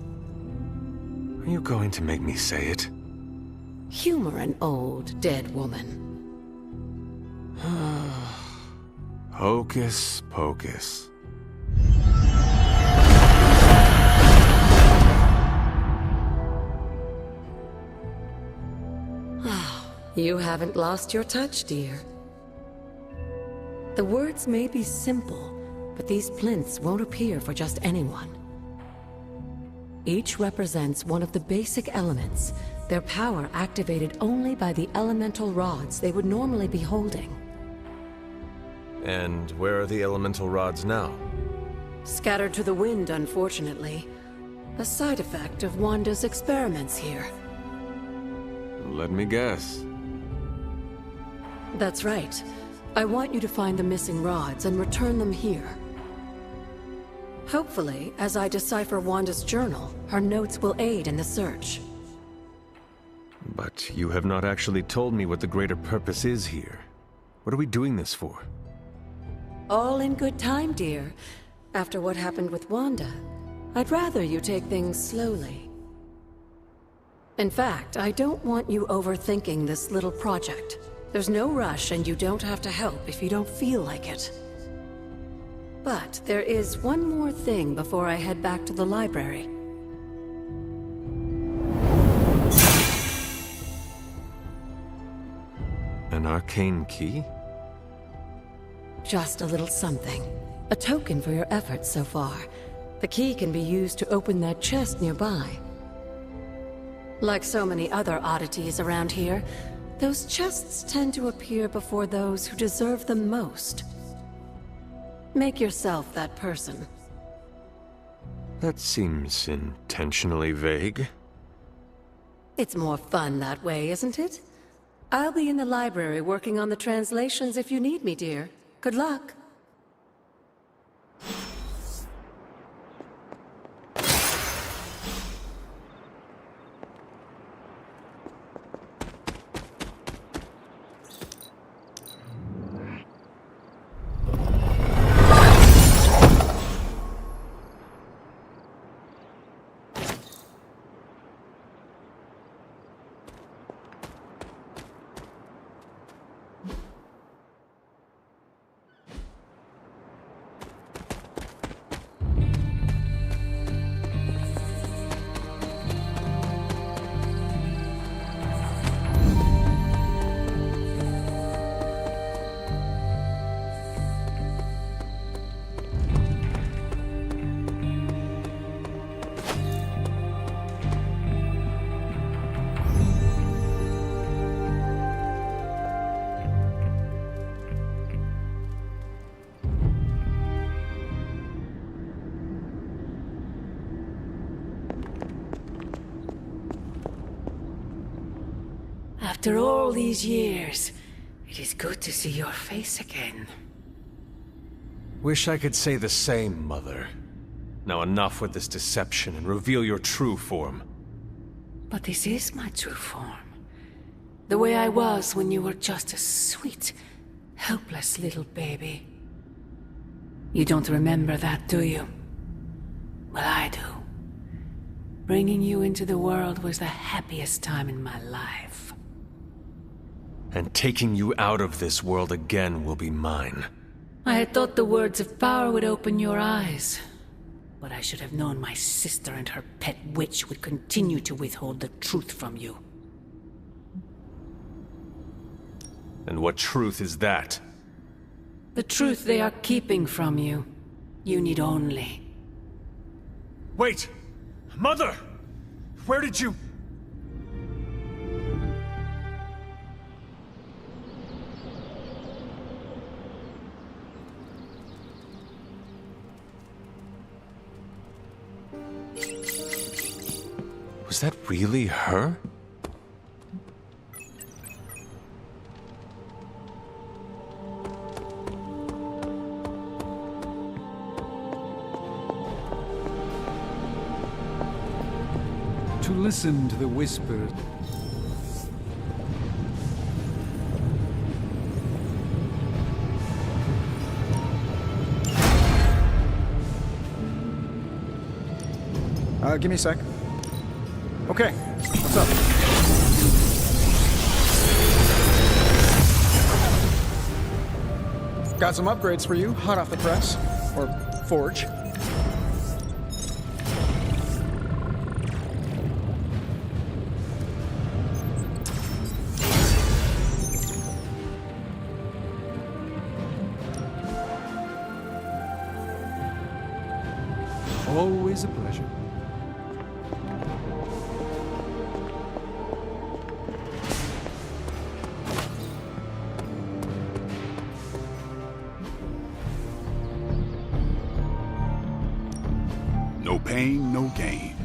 Are you going to make me say it? Humor an old, dead woman. Hocus pocus. You haven't lost your touch, dear. The words may be simple, but these plinths won't appear for just anyone. Each represents one of the basic elements, their power activated only by the elemental rods they would normally be holding. And where are the elemental rods now? Scattered to the wind, unfortunately. A side effect of Wanda's experiments here. Let me guess. That's right. I want you to find the missing rods and return them here. Hopefully, as I decipher Wanda's journal, her notes will aid in the search. But you have not actually told me what the greater purpose is here. What are we doing this for? All in good time, dear. After what happened with Wanda, I'd rather you take things slowly. In fact, I don't want you overthinking this little project. There's no rush, and you don't have to help if you don't feel like it. But there is one more thing before I head back to the library. An arcane key? Just a little something. A token for your efforts so far. The key can be used to open that chest nearby. Like so many other oddities around here, those chests tend to appear before those who deserve them most. Make yourself that person. That seems intentionally vague. It's more fun that way, isn't it? I'll be in the library working on the translations if you need me, dear. Good luck. After all these years, it is good to see your face again. Wish I could say the same, Mother. Now enough with this deception and reveal your true form. But this is my true form. The way I was when you were just a sweet, helpless little baby. You don't remember that, do you? Well, I do. Bringing you into the world was the happiest time in my life. And taking you out of this world again will be mine. I had thought the words of power would open your eyes. But I should have known my sister and her pet witch would continue to withhold the truth from you. And what truth is that? The truth they are keeping from you. You need only. Wait! Mother! Where did you... Was that really her? To listen to the whisper. Give me a sec. Okay, what's up? Got some upgrades for you, hot off the press. Or forge. Always a pleasure. No pain, no gain.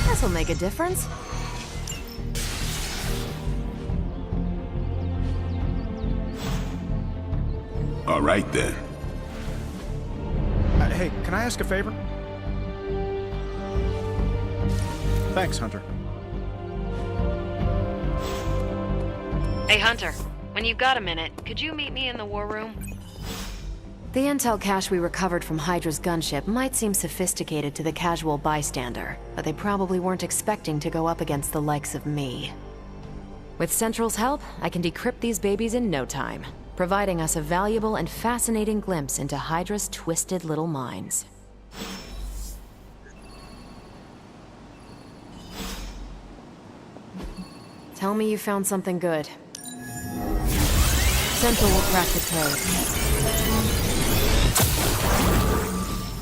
This'll make a difference. All right then. Hey, can I ask a favor? Thanks, Hunter. Hey, Hunter, when you've got a minute, could you meet me in the war room? The intel cache we recovered from Hydra's gunship might seem sophisticated to the casual bystander, but they probably weren't expecting to go up against the likes of me. With Central's help, I can decrypt these babies in no time, providing us a valuable and fascinating glimpse into Hydra's twisted little minds. Tell me you found something good. Central will crack the code.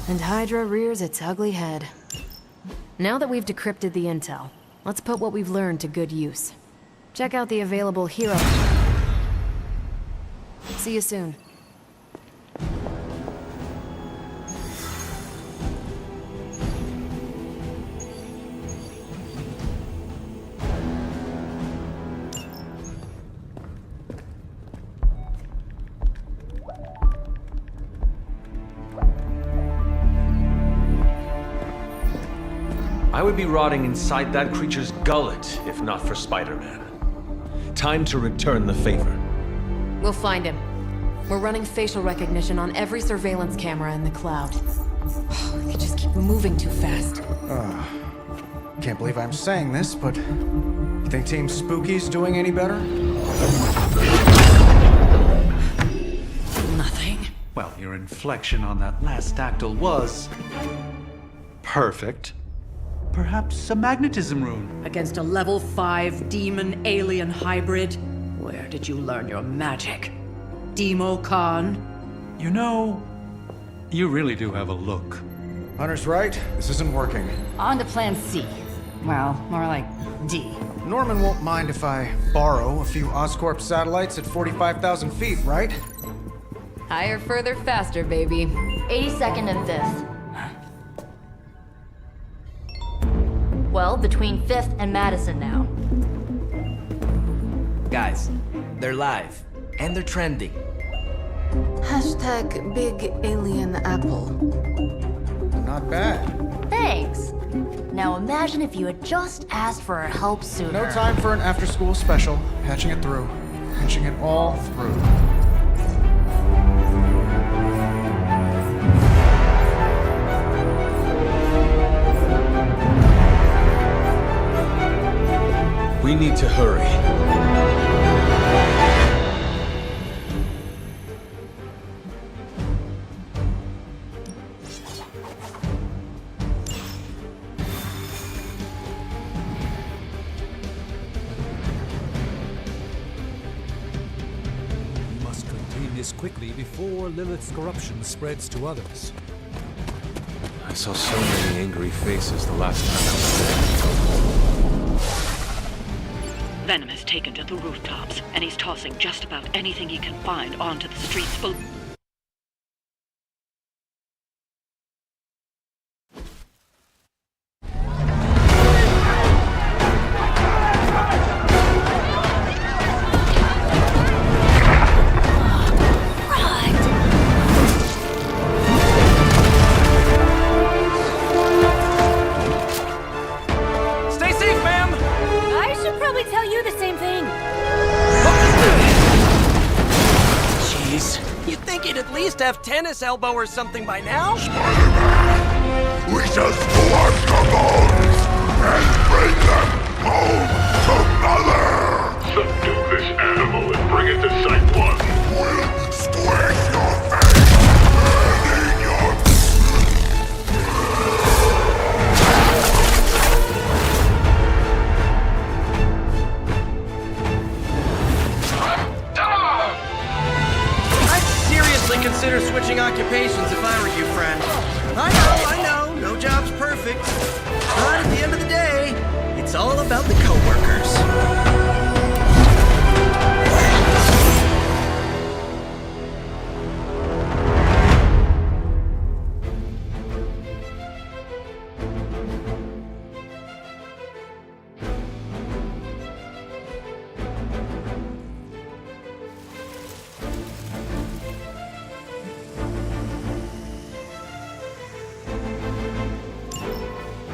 And Hydra rears its ugly head. Now that we've decrypted the intel, let's put what we've learned to good use. Check out the available hero. See you soon. I would be rotting inside that creature's gullet if not for Spider-Man. Time to return the favor. We'll find him. We're running facial recognition on every surveillance camera in the cloud. They just keep moving too fast. Can't believe I'm saying this, but you think Team Spooky's doing any better? Nothing. Well, your inflection on that last dactyl was perfect. Perhaps a magnetism rune. Against a level 5 demon alien hybrid? Where did you learn your magic? Demo Khan? You know, you really do have a look. Hunter's right. This isn't working. On to plan C. Well, more like D. Norman won't mind if I borrow a few Oscorp satellites at 45,000 feet, right? Higher, further, faster, baby. 82nd and 5th. Well, between 5th and Madison now. Guys, they're live. And they're trending. Hashtag Big Alien Apple. Not bad. Thanks. Now imagine if you had just asked for our help sooner. No time for an after-school special. Patching it through. Patching it all through. We need to hurry. We must contain this quickly before Lilith's corruption spreads to others. I saw so many angry faces the last time I was there. Venom has taken to the rooftops, and he's tossing just about anything he can find onto the streets. Stay safe, ma'am! I should probably tell you the same thing. to have tennis elbow or something by now. We shall squash the bones and bring them home to Mother! Subdue this animal and bring it to Site 1. We'll squish your face and eat your... I'd seriously consider switching occupations if I were you, friend. I know, no job's perfect. But at the end of the day, it's all about the coworkers.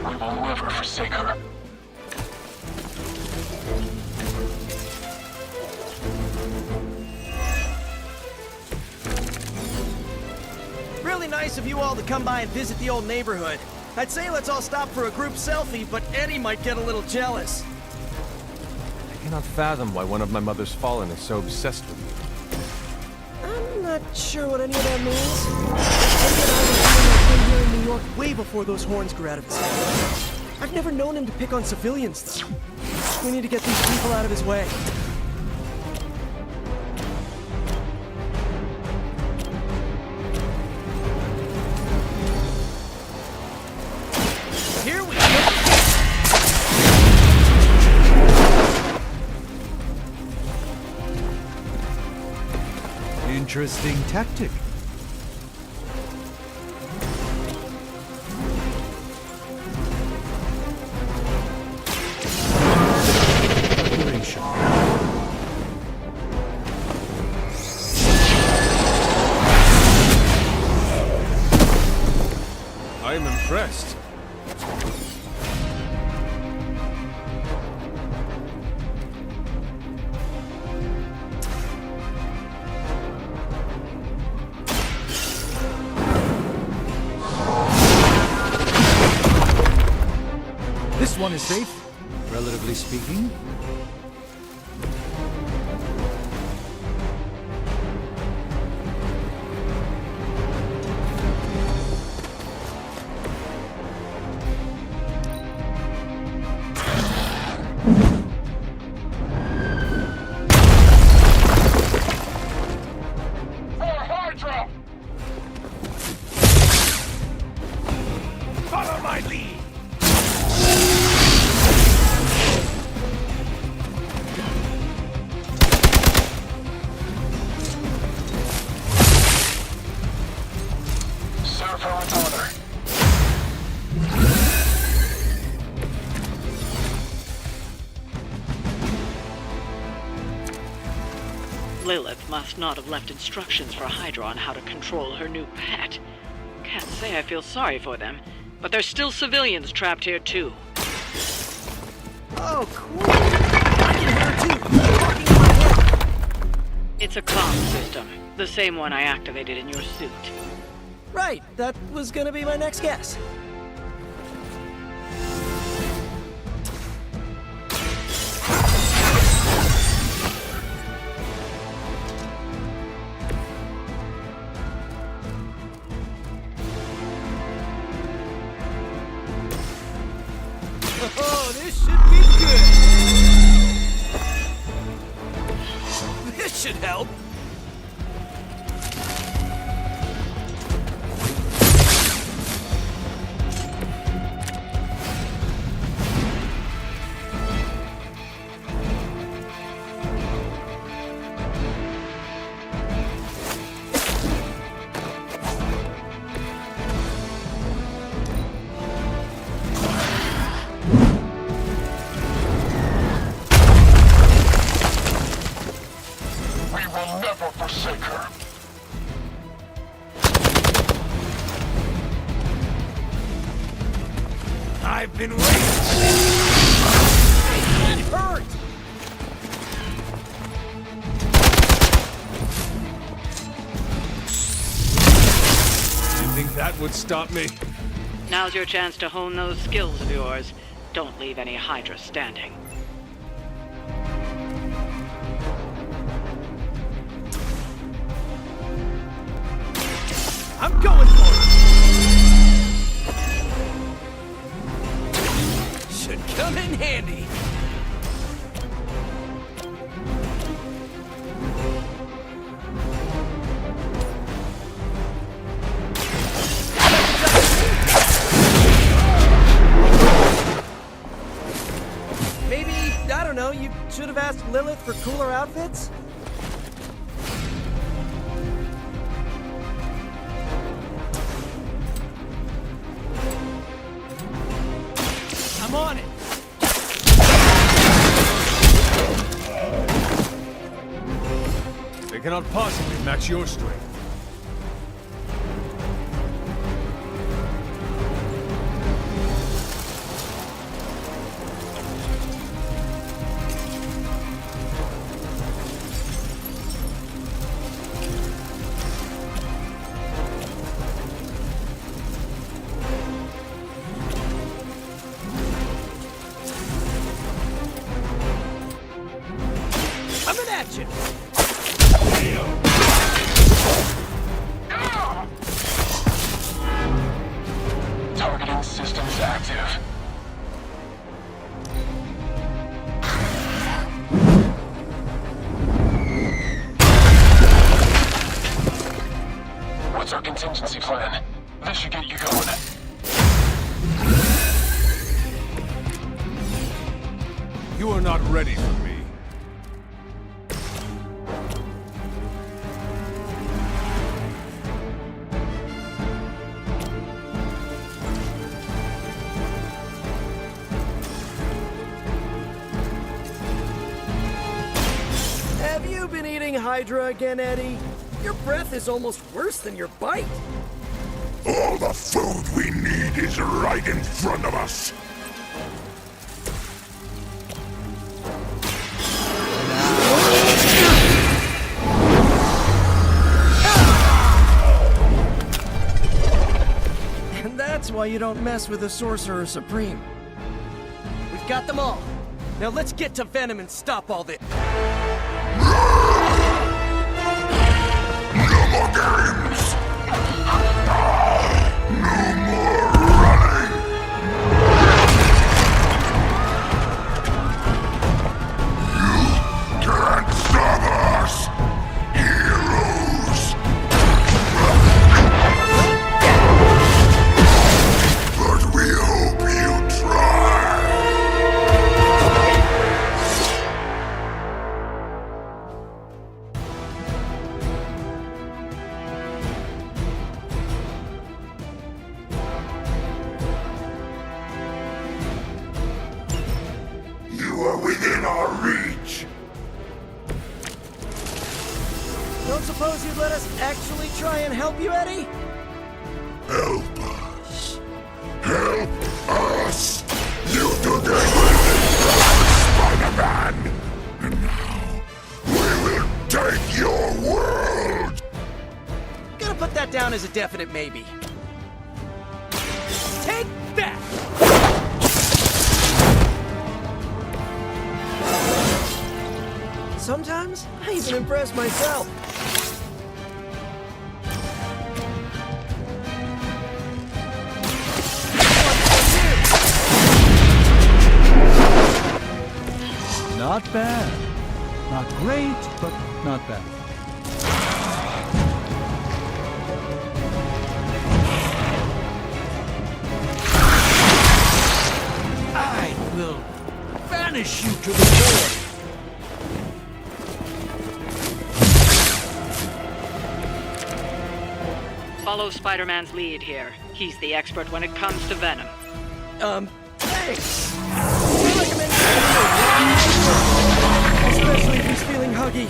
We will never forsake her. Really nice of you all to come by and visit the old neighborhood. I'd say let's all stop for a group selfie, but Eddie might get a little jealous. I cannot fathom why one of my mother's fallen is so obsessed with you. I'm not sure what any of that means. Eddie and I were doing our thing here in New York way before those horns grew out of his head. I've never known him to pick on civilians, though. We need to get these people out of his way. Here we go. Interesting tactic. I'm impressed. This one is safe, relatively speaking. Follow my lead! Serve her with honor. Lilith must not have left instructions for Hydra on how to control her new pet. Can't say I feel sorry for them, but there's still civilians trapped here too. Oh, cool. I can hear her too. Talking in my head. It's a comm system, the same one I activated in your suit. Right, that was gonna be my next guess. Oh, this should be good. This should help. We will never forsake her. I've been waiting. It hurt. that would stop me? Now's your chance to hone those skills of yours. Don't leave any Hydra standing. I'm going for it! Should come in handy. Maybe, I don't know, you should have asked Lilith for cooler outfits? I'm on it! They cannot possibly match your strength. Coming at you! Targeting systems active. What's our contingency plan? This should get you going. You are not ready for me. Have you been eating Hydra again, Eddie? Your breath is almost worse than your bite. All the food we need is right in front of us. And that's why you don't mess with the Sorcerer Supreme. We've got them all. Now let's get to Venom and stop all this. No more games! No more running! You can't stop us! Heroes! But we hope you try! You are within our reach! Don't suppose you'd let us actually try and help you, Eddie? Help us! Help us! You took everything from us, Spider-Man! And now, we will take your world! Gonna put that down as a definite maybe. Take that! Sometimes, I even impress myself. Not bad. Not great, but not bad. I will banish you to the void. Follow Spider-Man's lead here. He's the expert when it comes to Venom. Thanks. I recommend you, especially if he's feeling huggy.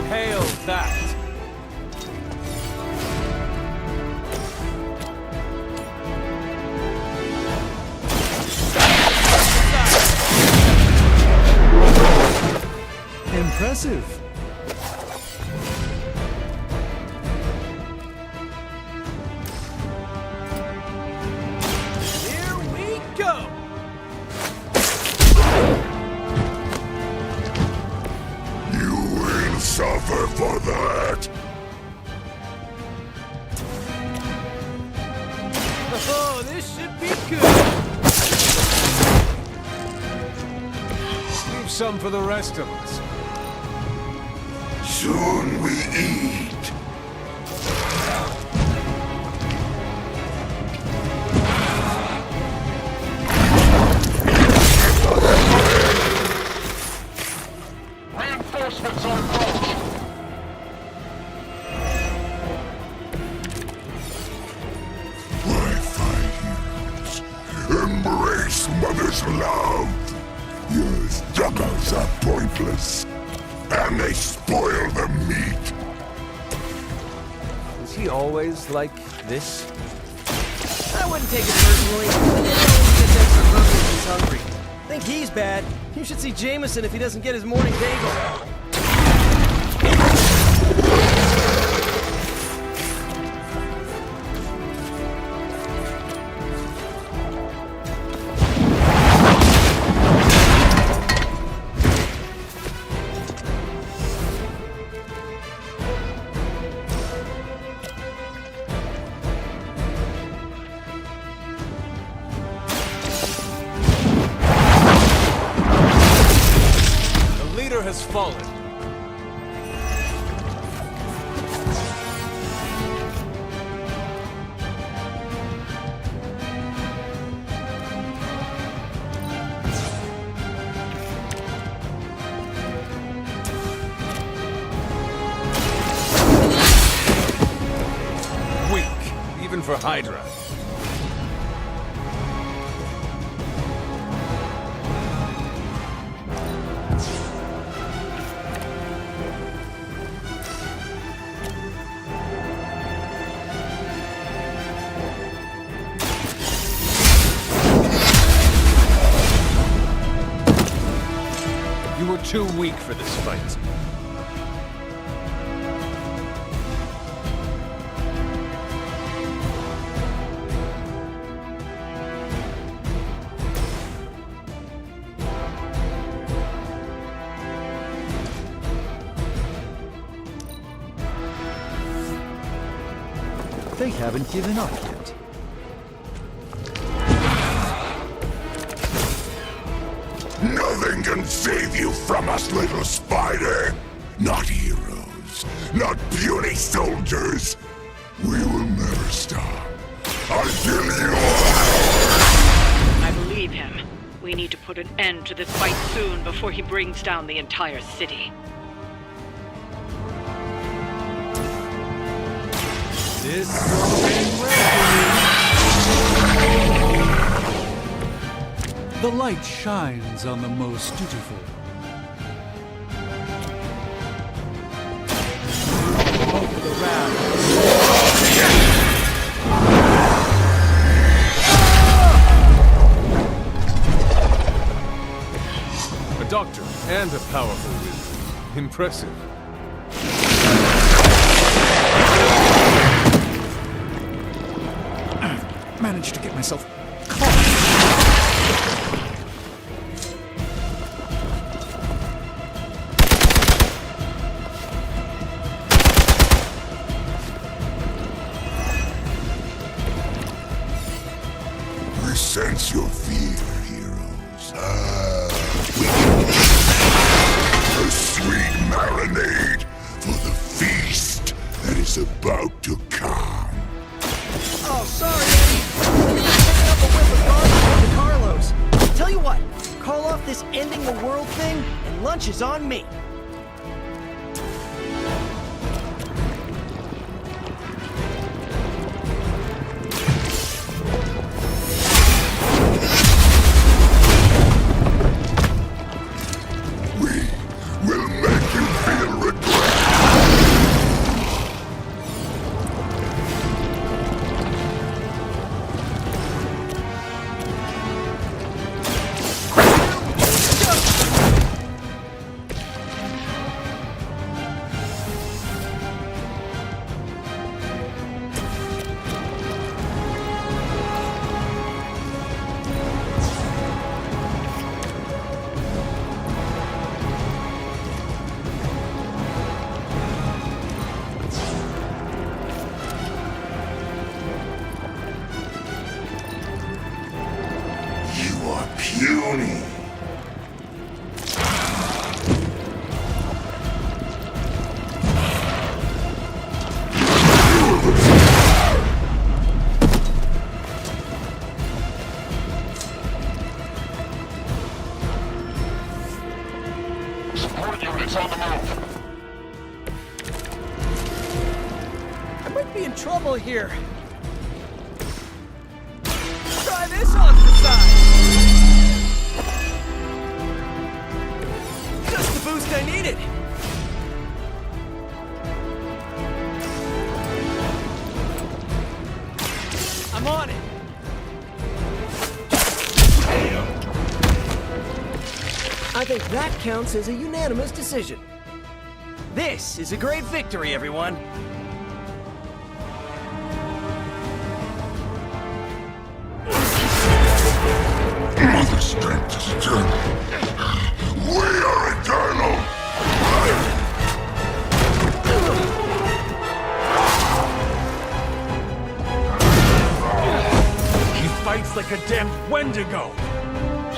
Hail that! impressive. Here we go! You will suffer for that! Oh, this should be good! Leave some for the rest of us. Soon we eat. Reinforcements on approach. My fine heroes, embrace Mother's love. Yours duggos are pointless, and they spoil the meat. Is he always like this? I wouldn't take it personally. He always gets extra hungry if he's hungry. Think he's bad. You should see Jameson if he doesn't get his morning bagel. Has fallen. Weak, even for Hydra. You were too weak for this fight. They haven't given up yet. Nothing can save you from us, little spider. Not heroes, not puny soldiers. We will never stop until you I believe him. We need to put an end to this fight soon before he brings down the entire city. This won't end well for me. The light shines on the most dutiful. Hope for the wrath. A doctor and a powerful wizard. Impressive. Managed to get myself I sense your fear, heroes. A sweet marinade for the feast that is about to come. Oh, sorry, Eddie. We were picking up a whiff of garbage from Carlos. Tell you what, call off this ending the world thing, and lunch is on me. Will make you feel regret. might be in trouble here. Try this on for size. Just the boost I needed. I'm on it. I think that counts as a unanimous decision. This is a great victory, everyone. Mother strength is eternal. We are eternal! He fights like a damn Wendigo.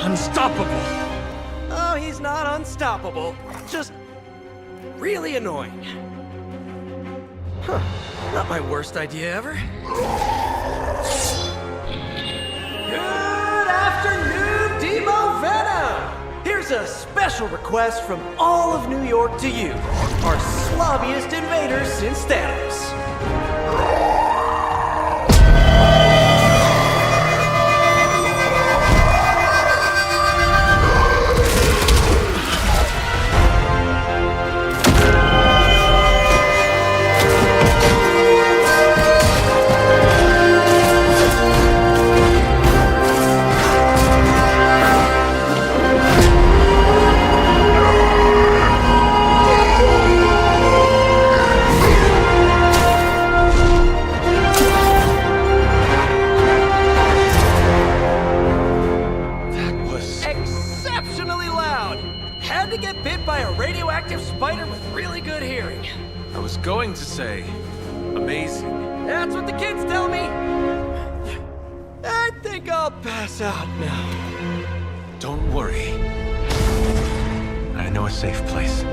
Unstoppable. Oh, he's not unstoppable. Just really annoying. Huh. Not my worst idea ever. Good afternoon, Demo Venom! Here's a special request from all of New York to you, our slobbiest invaders since Thanos. Spider with really good hearing. I was going to say, amazing. That's what the kids tell me. I think I'll pass out now. Don't worry. I know a safe place.